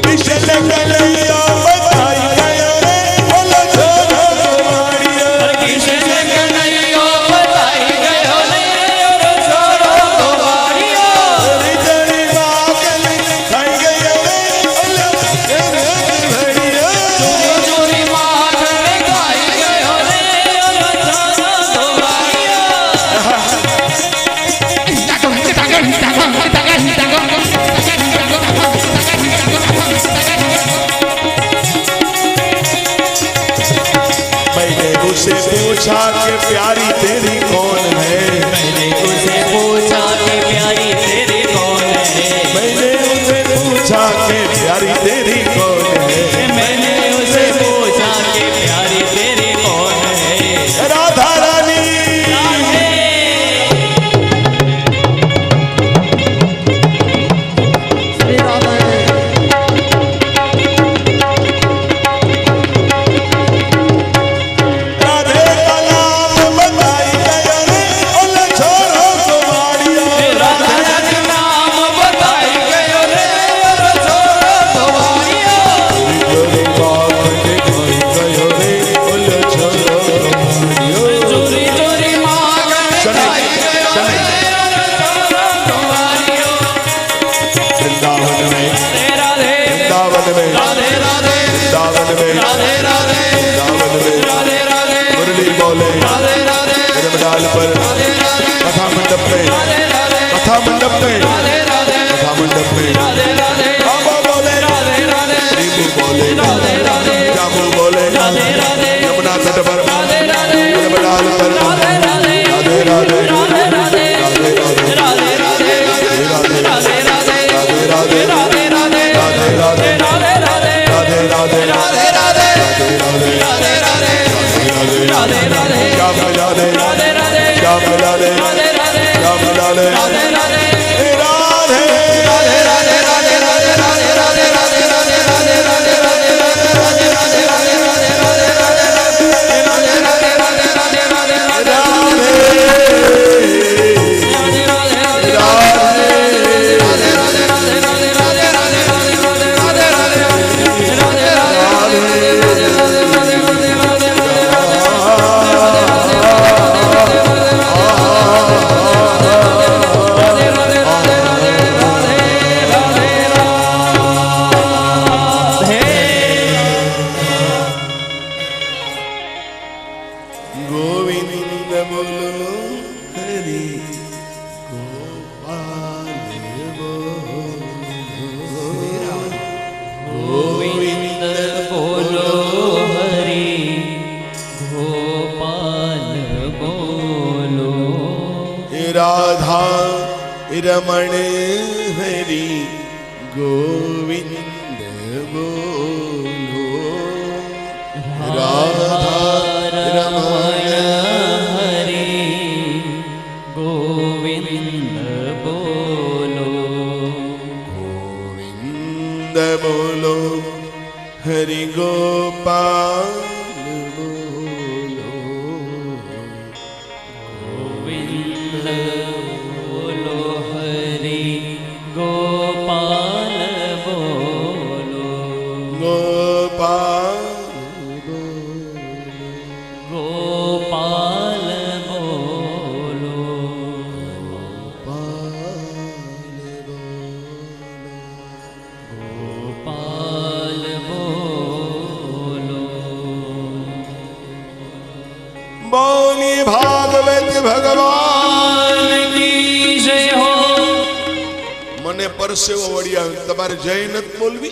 [SPEAKER 1] कृष्ण कन्हैया बताई गयो रे बोलो छोरो गोवाड़िया,
[SPEAKER 2] हर कृष्ण कन्हैया बताई गयो रे ओरो छोरो गोवारियो,
[SPEAKER 1] अरे जड़ी बागल खाई गयो रे बोलो भड़िया,
[SPEAKER 2] चोरी चोरी माखन खाई गयो रे ओरो छोरो गोवारियो।
[SPEAKER 1] मैंने उसे पूछा कि प्यारी तेरी कौन है,
[SPEAKER 2] मैंने उसे पूछा कि प्यारी तेरी कौन है,
[SPEAKER 1] मैंने उसे पूछा कि प्यारी तेरी कौन है,
[SPEAKER 2] मैंने उसे पूछा कि प्यारी तेरी कौन है।
[SPEAKER 1] राधा रानी
[SPEAKER 2] राधे
[SPEAKER 1] राधे का नाम बताई गयो रे बोलो छोरो गोवाड़िया,
[SPEAKER 2] राधा का नाम बताई गयो रे ओरो छोरो गोवारियो,
[SPEAKER 1] जोरी बागल खाई गयो रे बोलो छोरो गोवाड़िया,
[SPEAKER 2] चोरी चोरी माखन खाई गयो रे ओरो छोरो गोवारियो।
[SPEAKER 1] वृंदावन में
[SPEAKER 2] राधे
[SPEAKER 1] वृंदावन में
[SPEAKER 2] राधे राधे
[SPEAKER 1] वृंदावन में
[SPEAKER 2] राधे राधे
[SPEAKER 1] वृंदावन में
[SPEAKER 2] राधे राधे
[SPEAKER 1] मुरली बोले
[SPEAKER 2] राधे राधे
[SPEAKER 1] डाल पर कथा मंडप में कथा मंडप में कथा मंडप में बाबा बोले नींबू बोले जामू बोले यमुना तट पर डाल पर राधे राधे राधे राधे राधे राधे राधे राधे राधे क्या मजा ले क्या मजा ले क्या मजा ले राधे
[SPEAKER 2] गोविंद बोलो हरि गोपाल
[SPEAKER 1] राधा रमण हरि गोविंद बोलो राधा रमण
[SPEAKER 2] हरि गोविंद बोलो
[SPEAKER 1] गोविंद बोलो हरि गोपाल बोलो
[SPEAKER 2] गोविंद बोलो हरि गोपाल बोलो
[SPEAKER 1] गोपाल
[SPEAKER 2] गोपाल बोलो गोपाल बोलो
[SPEAKER 1] बोली भागवत भगवान
[SPEAKER 2] की जय हो
[SPEAKER 1] મને પરસેવો વળી આવે તમારે જય નથી બોલવી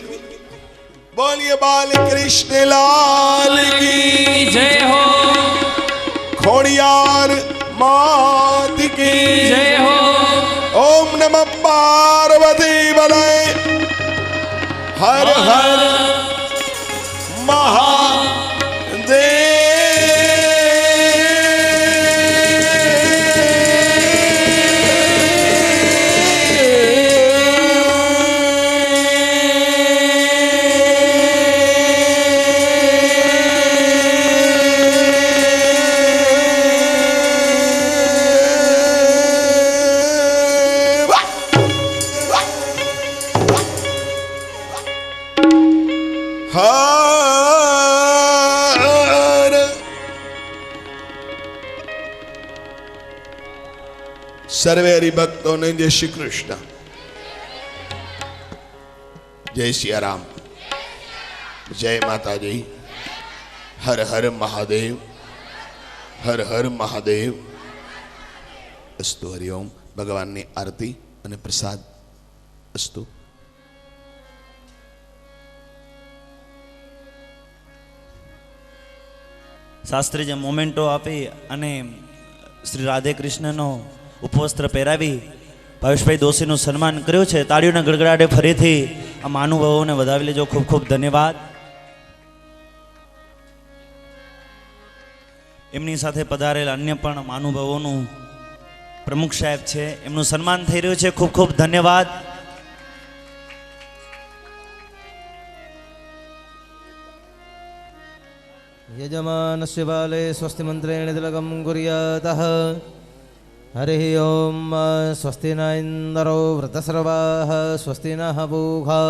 [SPEAKER 1] બોલીએ બાલ કૃષ્ણ લાલ
[SPEAKER 2] की जय हो
[SPEAKER 1] ખોડિયાર માત की
[SPEAKER 2] जय हो
[SPEAKER 1] ओम नमः पार्वती बले हर हर हर सर्वे हरिभक्तों ने जय श्री कृष्ण जय सिया राम जय माता जी हर हर महादेव हर हर महादेव अस्तु हरिओम भगवान ने आरती અને પ્રસાદ અસ્તુ
[SPEAKER 3] શાસ્ત્રીએ મોમેન્ટો આપી અને શ્રી રાધે કૃષ્ણનો ઉપવસ્ત્ર પહેરાવી ભાવેશભાઈ દોશીનું સન્માન કર્યું છે. તાળીઓના ગડગડાટે ફરીથી આ મહાનુભાવોને વધાવી લેજો. ખૂબ ખૂબ ધન્યવાદ. એમની સાથે પધારેલા અન્ય પણ મહાનુભાવોનું પ્રમુખ સાહેબ છે, એમનું સન્માન થઈ રહ્યું છે. ખૂબ ખૂબ ધન્યવાદ.
[SPEAKER 4] यजमानस्य बाले स्वस्ति मन्त्रेण तिलकं कुर्यातः हरिः ओं स्वस्ति न इन्द्रो वृतसर्वाः स्वस्ति नः पूषा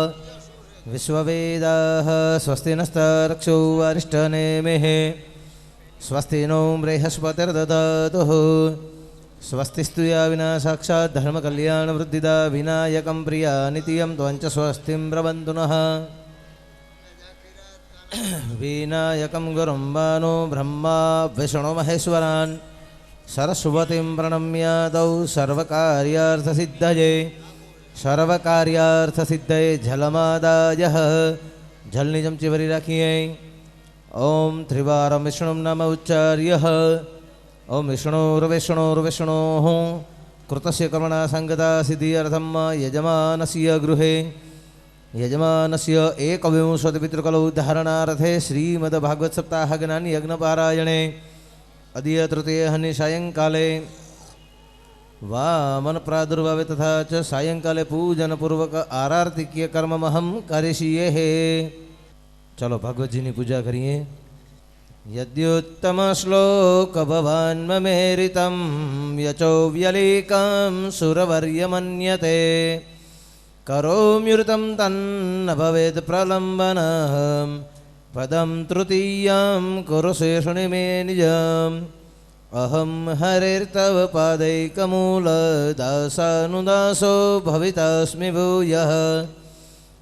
[SPEAKER 4] विश्ववेदाः स्वस्ति नस्तरक्षो अरिष्टनेमिः स्वस्ति नो बृहस्पतिर्दधातु स्वस्तिस्तु या विना साक्षात् धर्मकल्याणवृद्धिदा विनायकं प्रिया नित्यं त्वञ्च स्वस्तिं ब्रवन्तु नः विनायकं गुरुं बानो ब्रह्मा विष्णु महेश्वरान् सरस्वतीं प्रणम्यादौ सर्वकार्यार्थसिद्धये जलमादायः जलनी चमची भरी रखिए. ओम त्रिवारं विष्णुं नाम उच्चार्यः ओम विष्णुर्विष्णुर्विष्णोः कृतस्य कर्मणा संगता सिद्ध्यर्थं यजमानस्य गृहे यजमानस्य एकविंशतिपितृकलौ धारणार्थे श्रीमद्भागवत सप्ताह ज्ञानी यज्ञपारायणे अद्य तृतीयहनि सायंकाले वामन प्रादुर्भावे तथा च सायंकाले पूजनपूर्वक आरार्तिकीय कर्ममहं करिष्ये. चलो भगवत जी की पूजा करिए. यद्युत्तम श्लोक भवान् ममेरितं यचो व्यलीकं सुरवर्य मन्यते करोम्युतं तन्न भवेत् प्रलम्बनः पदं तृतीयं कुरु शेषुणि मे निजम् अहं हरेर्तव पादैकमूलदासानुदासो भवितास्मि भूयः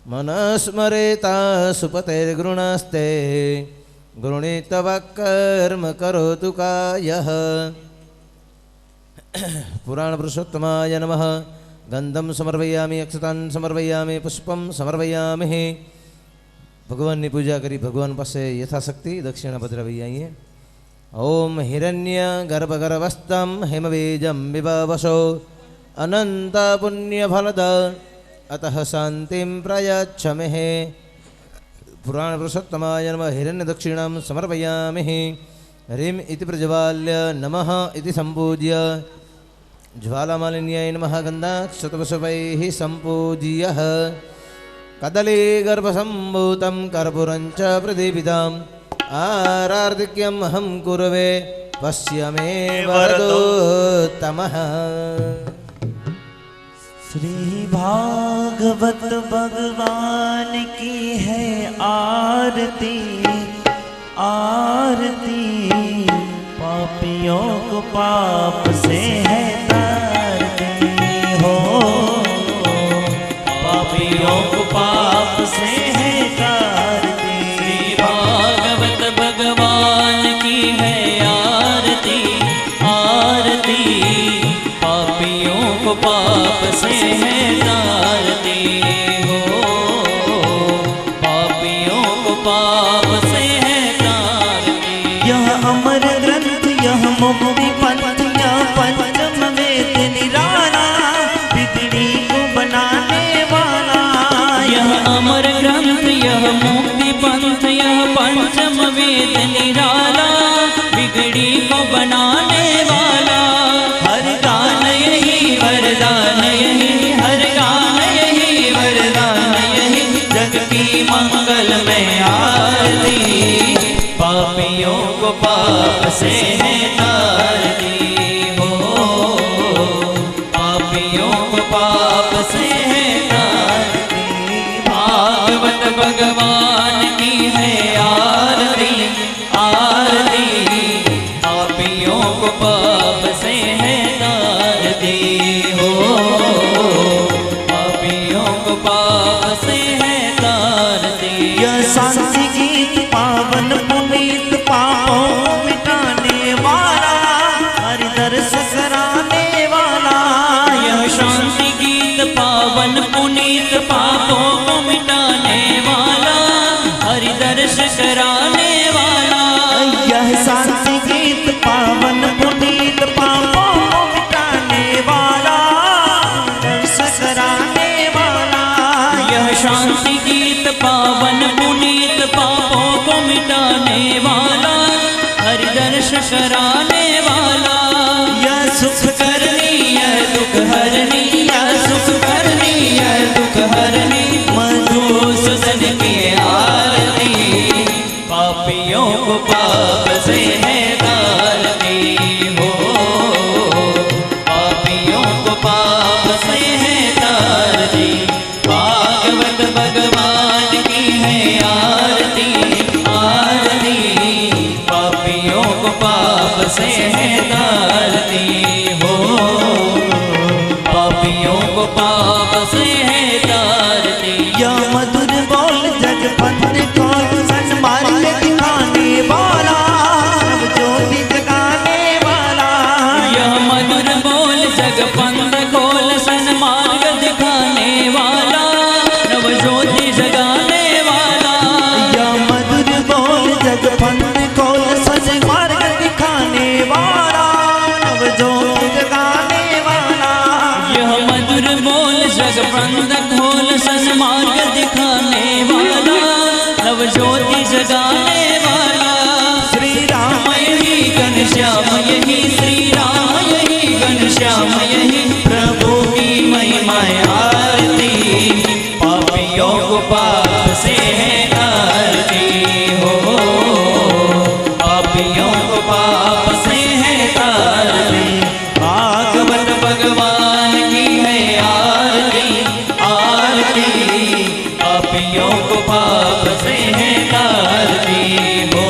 [SPEAKER 4] मनस्मरेता सुपतेर्गृणास्ते गृणीतव कर्म करोतु कायः. पुराणपुरुषोत्तमाय नमः. गंधम समर्पयामि अक्षतान् समर्पयामि पुष्पं समर्पयामि. भगवान की पूजा करी भगवान पास यथाशक्ति दक्षिणा पधरावी आइए. ॐ हिरण्यगर्भगर्भस्थं हिमबीजं विभवशो अनन्तपुण्यफलद अतः शान्तिं प्रयच्छमहे पुराणपुरुषोत्तमाय नमः हिरण्यदक्षिणां समर्पयामि ह्रीं इति प्रज्वाल्य नमः इति सम्पूज्य ज्वालामालिन्याय नमः गन्धाक्षतपुष्पैः सम्पूज्यः कदलीगर्भसम्भूतं कर्पूरञ्च प्रदीपिताम् आरार्तिक्यम् अहं कुर्वे पश्य मे वरदोत्तमः।
[SPEAKER 3] श्री भागवत भगवान की है आरती आरती, पापियों को पाप से है तारती हो, पापियों को पाप से है तारती।
[SPEAKER 2] श्री भागवत भगवान की है आरती आरती, पापियों को पाप से है तारती हो, पापियों को पाप से है तारती।
[SPEAKER 3] यह अमर ग्रंथ यह मुक्ति पंथ यह पंचम वेद निराला, बिगड़ी को बनाने वाला।
[SPEAKER 2] यह अमर ग्रंथ यह मुक्ति पंथ यह पंचम वेद निराला, बिगड़ी को बनाने वाला। हर गान यही वरदान यही, हर गान यही वरदान यही, जग की मंगल में आरती, पापियों को पाप से है तारती हो, पापियों को पाप से है तारती। भागवत भगवान की है आरती आरती, पापियों को पाप से है तारती हो, पापियों को पाप से है तारती।
[SPEAKER 3] यह शांति गीत पावन पुनीत पापों मिटाने वाला, हरि दर्श कराने वाला।
[SPEAKER 2] यह शांति गीत पावन पुनीत पापों को मिटाने वाला, हरि दर्श कराने वाला।
[SPEAKER 3] यह शांति गीत पावन पुनीत पापों को मिटाने वाला, दर्श कराने वाला।
[SPEAKER 2] यह शांति गीत पावन पुनीत पापों को मिटाने वाला, हरि दर्श कराने वाला।
[SPEAKER 3] यह सुख
[SPEAKER 2] करनी यह दुख हरनी, यह सुख करनी यह दुख हरनी, मधुसूदन की आरती, पापियों को पाप से है तारती हो, पापियों को पाप से है तारती। भागवत भगवान की है आरती आरती, पापियों को पाप से है तारती हो, पापियों को पाप से है तारती।
[SPEAKER 3] यह मधुर बोल जगपंथ को सन्मार्ग दिखाने वाला, ज्योति जगाने वाला।
[SPEAKER 2] यह मधुर बोल जगपंथ खोल सन्मार्ग दिखाने वाला, नव ज्योति जगाने वाला।
[SPEAKER 3] यह मधुर बोल जगपंथ को सन्मार्ग दिखाने वाला, नव ज्योति जगाने वाला।
[SPEAKER 2] यह मधुर बोल जगपंथ खोल सन्मार्ग दिखाने वाला, नव ज्योति जगाने वाला।
[SPEAKER 3] श्री राम
[SPEAKER 2] यही घनश्याम यही, श्री राम यही घनश्याम यही, प्रभु की महिमा आरती, पापियों को पाप से है तारती हो, पापियों को पाप से है तारती। भागवत भगवान की है आरती आरती, पापियों को पाप से है तारती हो,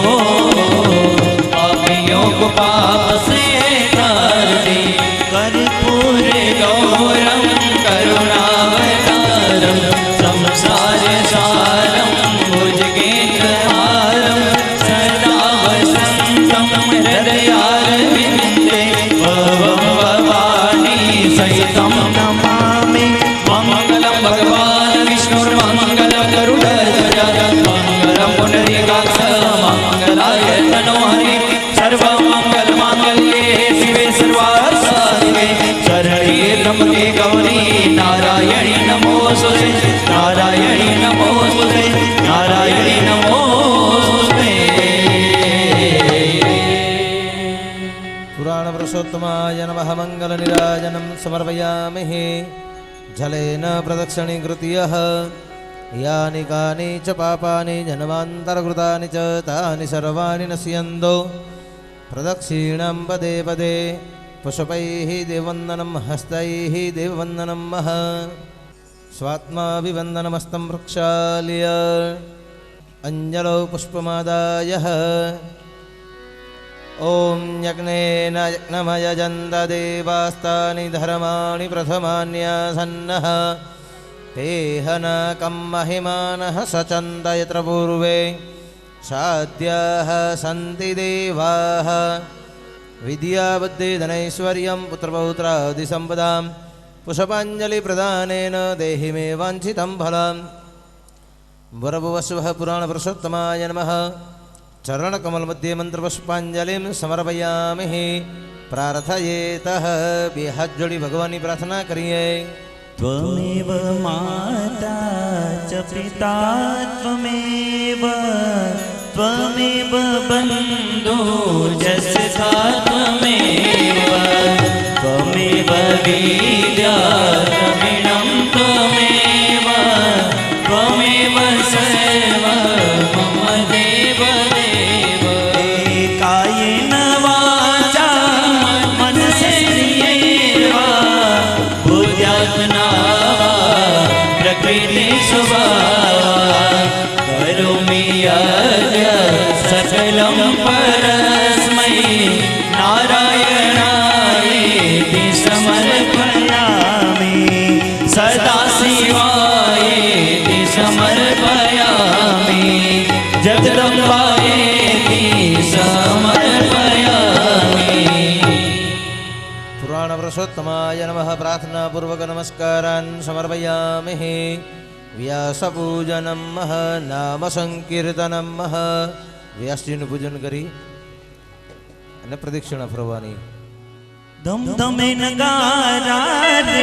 [SPEAKER 2] पापियों को पाप से है तारती।
[SPEAKER 3] कर्पूर
[SPEAKER 2] गौरम करुणावतारम, संसार सारम भुजगेन्द्रहारम, सदा वसन्तं हृदयारविन्दे, भवं भवानी सहितं नमामि। मंगलम भगवान विष्णुर्मंगलम गरुडध्वज, मंगलम पुंडरीकाक्ष, मंगलाय तनोहरि, सर्वं
[SPEAKER 4] पुराणपुरुषोत्तमाय नमः मङ्गलनीराजनं समर्पयामि जलेन प्रदक्षिणीकृत्य यानि कानि च पापानि जन्मान्तरकृतानि च तानि सर्वाणि नश्यन्तो प्रदक्षिणं पदे पदे पुष्पैः देववन्दनं हस्तैः देववन्दनं मह स्वात्माभिवन्दनमस्तं प्रक्षाल्य अञ्जलौ पुष्पमादाय ॐ यज्ञेन यज्ञमयजन्त देवास्तानि धर्माणि प्रथमान्यासन्नः तेह न कं महिमानः सचन्त यत्र पूर्वे साध्याः सन्ति देवाः विद्याबुद्धिधनैश्वर्यं पुत्रपौत्रादिसम्पदां पुष्पाञ्जलिप्रदानेन देहि मे वाञ्छितं फलम् वरभुवस्वः पुराणपुरुषोत्तमाय नमः चरणकमलमध्ये मन्त्रपुष्पाञ्जलिं समर्पयामि प्रार्थयेतः बेहाथ जोड़ी भगवानी प्रार्थना करिए
[SPEAKER 3] त्वमेव माता च पिता त्वमेव त्वमेव बन्धु
[SPEAKER 2] जसथा त्वमेव त्वमेव विद्या द्रविणं त्वमेव त्वमेव सर्व मम देव देव
[SPEAKER 3] कायेन वाचा
[SPEAKER 2] मनसेन्द्रियैर्वा बुद्ध्यात्मना वा प्रकृति स्वभावात् करोमि यद् सकलं परस्मै नारायणायेति समर्पयामि सदा शिवायेति समर्पयामि जगदम्बायेति समर्पयामि
[SPEAKER 4] पुराणपुरुषोत्तमाय नमः प्रार्थनापूर्वक नमस्कारान् समर्पयामि व्यासपूजनं मह नाम संकीर्तनं मह व्यासजीનું પૂજન કરી અને પ્રદક્ષિણા ફરવાની
[SPEAKER 3] ધમ ધમે નગારા રે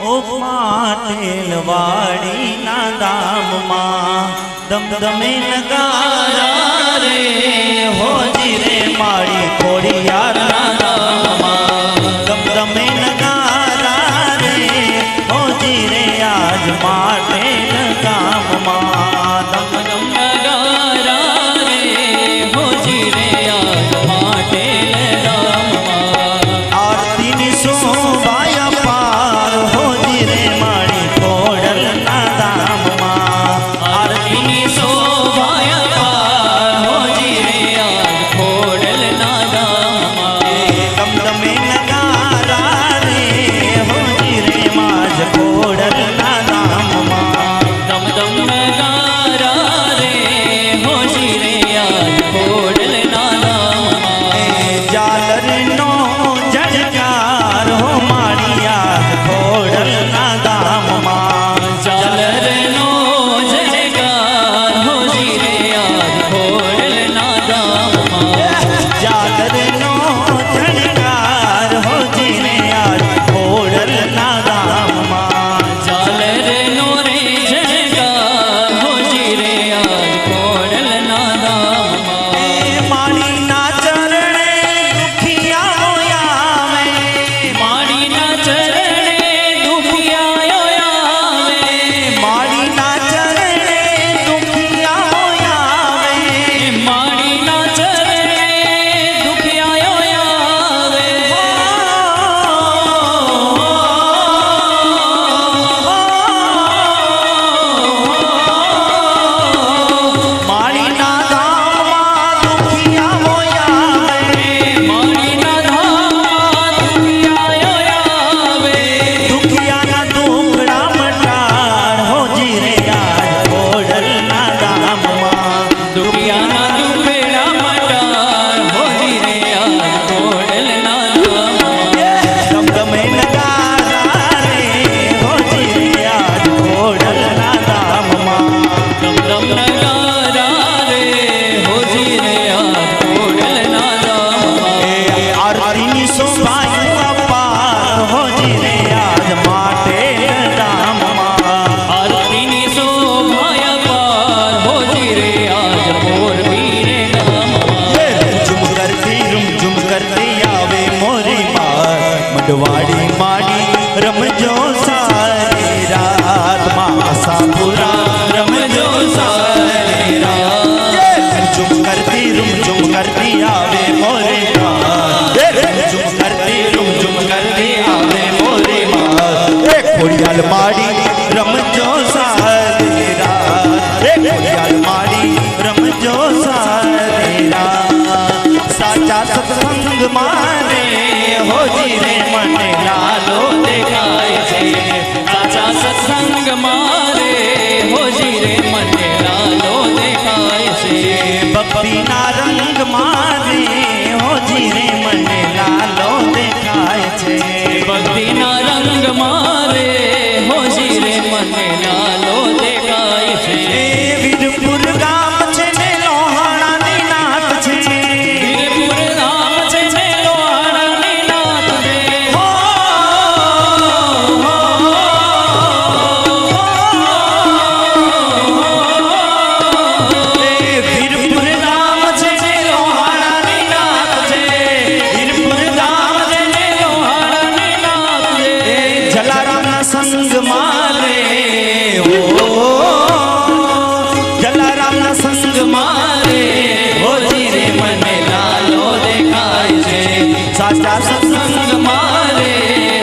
[SPEAKER 3] ઓ પાટેલ વાડી ના ધામમાં ધમ ધમે નગારા રે હોજી રે માળી ખોડિયાર ના ધામમાં ધમ ધમે નગારા રે હોજી રે આજ પાટેલ ગામમાં ધમ ધમ
[SPEAKER 2] નગારા રે હોજી રે આજ પાટેલ ગામમાં
[SPEAKER 3] આરતીની શોભાય પાર હોજી રે માળી ખોડલ ના ધામમાં
[SPEAKER 2] આરતીની શોભાય પાર હોજી રે આજ ખોડલના ગામમાં
[SPEAKER 3] દમ દમે નગારા રે હોજી રે માજ ખોડલ ના ધામમાં
[SPEAKER 2] દમ દમ નગારા રે હોજી રે આજ ખોડલના ગામમાં
[SPEAKER 3] જાલરનો જજકાર હો માળી યાદ ખોડલ ના ધામમાં
[SPEAKER 2] ઝાલરનો ઝણકાર હોજી રે આજ ખોડલના ગામમાં
[SPEAKER 3] જાલરનો જજકાર હોજી રે યાદ ખોડલ ના ધામમાં
[SPEAKER 2] ઝાલરનો રે ઝણકાર હોજી રે આજ ખોડલના ગામમાં
[SPEAKER 3] માળી ના ચરણે દુખિયા રમજો સારી રાત માં આશાપુરા
[SPEAKER 2] રમજો સારી રાત
[SPEAKER 3] ઝુમ કરતી આવે મોરે માં ઝુમ કરતી આવે મોરે માં ખોડિયાલ માડી રમજો સારી રાત ખોડિયાલ માડી રમજો સારી રાત સાચા સત્સંગ મારે હોજી રે મને લાલો
[SPEAKER 2] દેખાય છે સાચા સત્સંગ મારે હોજી રે મને લાલો દેખાય છે
[SPEAKER 3] ભક્તિના રંગ મારે હોજી રે મને લાલો દેખાય છે
[SPEAKER 2] ભક્તિના રંગ મારે હોજી રે મને લાલો દેખાય છે
[SPEAKER 3] વીરપુર ગામ છે ને લોહાણાની નાત છે
[SPEAKER 2] વીરપુર ધામ છે ને લોહાણાની નાત રે
[SPEAKER 3] વીરપુર ગામ છે ને લોહાણાની નાત છે
[SPEAKER 2] વીરપુર ધામ છે ને લોહાણાની નાત રે
[SPEAKER 3] જલારામના સંગ મારે જલારામના સંગ
[SPEAKER 2] મારે હોજી રે મને લાલો દેખાય છે
[SPEAKER 3] સાચા
[SPEAKER 2] સત્સંગ મારે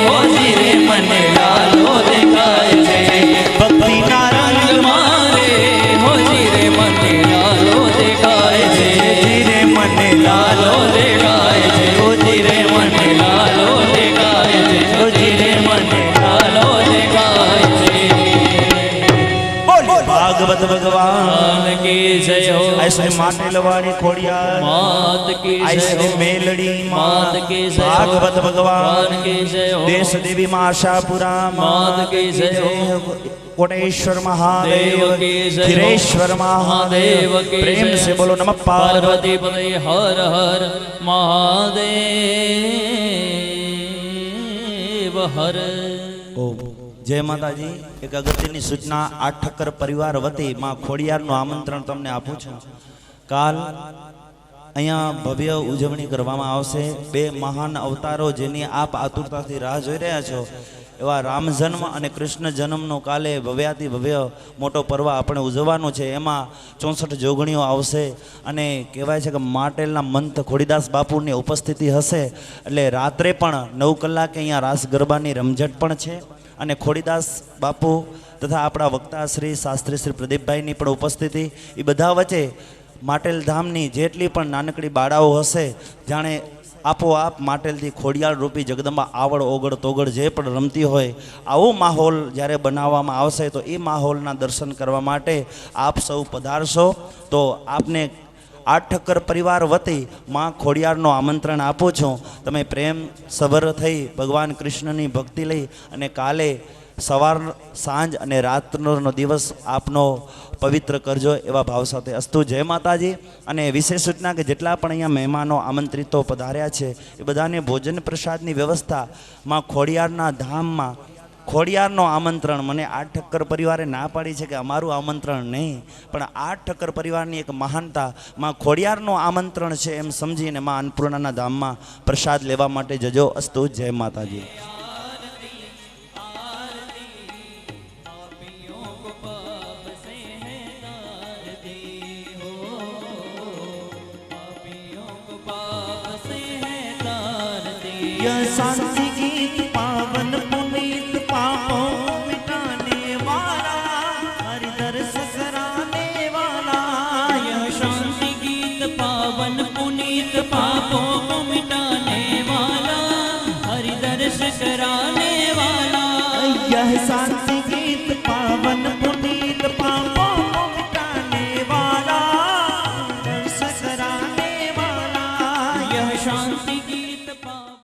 [SPEAKER 2] હોજી રે મને લાલો દેખાય છે
[SPEAKER 3] ભક્તિના રંગ
[SPEAKER 2] મારે હોજી રે મને લાલો દેખાય છે
[SPEAKER 3] રે મને
[SPEAKER 2] લાલો દેખાય છે હોજી રે મને લાલો દેખાય છે હોજી રે મને લાલો દેખાય છે
[SPEAKER 3] ભાગવત ભગવાન
[SPEAKER 2] ભગવાન કી જય હો
[SPEAKER 3] ऐसे माटेलवाड़ी खोड़ियार
[SPEAKER 2] मात की जय
[SPEAKER 3] ऐसे
[SPEAKER 2] हो
[SPEAKER 3] मेलड़ी
[SPEAKER 2] मात की जय हो
[SPEAKER 3] भागवत भगवान
[SPEAKER 2] की जय हो
[SPEAKER 3] देश देवी मां आशापुरा
[SPEAKER 2] मात की जय हो
[SPEAKER 3] कोटेश्वर महादेव
[SPEAKER 2] देव की जय हो
[SPEAKER 3] धीरेश्वर महादेव
[SPEAKER 2] महादेव की
[SPEAKER 3] प्रेम
[SPEAKER 2] जय
[SPEAKER 3] से
[SPEAKER 2] हो।
[SPEAKER 3] बोलो नमः पार्वती
[SPEAKER 2] पार्वती पते हर हर महादेव हर
[SPEAKER 3] ओम जय माताजी एक अगत्यની સૂચના આ ઠક્કર પરિવાર વતી માં ખોડિયારનું આમંત્રણ તમને આપું છું કાલ અહીંયા ભવ્ય ઉજવણી કરવામાં આવશે બે મહાન અવતારો જેની આપ આતુરતાથી રાહ જોઈ રહ્યા છો એવા રામ જન્મ અને કૃષ્ણ જન્મનો કાલે ભવ્યાતિ ભવ્ય મોટો પર્વ આપણે ઉજવવાનો છે એમાં 64 જોગણીઓ આવશે અને કહેવાય છે કે માટેલના મંત ખોડીદાસ બાપુની ઉપસ્થિતિ હશે એટલે રાત્રે પણ 9 કલાકે અહીંયા રાસ ગરબાની રમઝટ પણ છે અને ખોડીદાસ બાપુ તથા આપણા વક્તા શ્રી શાસ્ત્રી શ્રી પ્રદીપભાઈની પણ ઉપસ્થિતિ એ બધા વચ્ચે માટેલ ધામની જેટલી પણ નાનકડી બાળાઓ હશે જાણે આપોઆપ માટેલથી ખોડિયાર રૂપી જગદંબા આવડ ઓગળ તોગળ જે પણ રમતી હોય આવો માહોલ જ્યારે બનાવવામાં આવશે તો એ માહોલના દર્શન કરવા માટે આપ સૌ પધારશો તો આપને આ ઠક્કર પરિવાર વતી માં ખોડિયારનો આમંત્રણ આપું છું તમે પ્રેમ સભર થઈ ભગવાન કૃષ્ણની ભક્તિ લઈ અને કાલે સવાર સાંજ અને રાત્રનો દિવસ આપનો પવિત્ર કરજો એવા ભાવ સાથે અસ્તુ જય માતાજી અને વિશેષ સૂચના કે જેટલા પણ અહીંયા મહેમાનો આમંત્રિતો પધાર્યા છે એ બધાને ભોજન પ્રસાદની વ્યવસ્થા માં ખોડિયારના ધામમાં ખોડિયારનો આમંત્રણ મને આ ઠક્કર પરિવારે ના પાડી છે કે અમારું આમંત્રણ નહીં પણ આ ઠક્કર પરિવારની એક મહાનતા માં ખોડિયારનું આમંત્રણ છે એમ સમજીને માં અન્નપૂર્ણાના ધામમાં પ્રસાદ લેવા માટે જજો અસ્તુ જય માતાજી शांति गीत पावन पुनीत पापों मिटाने वाला हरि दर्शन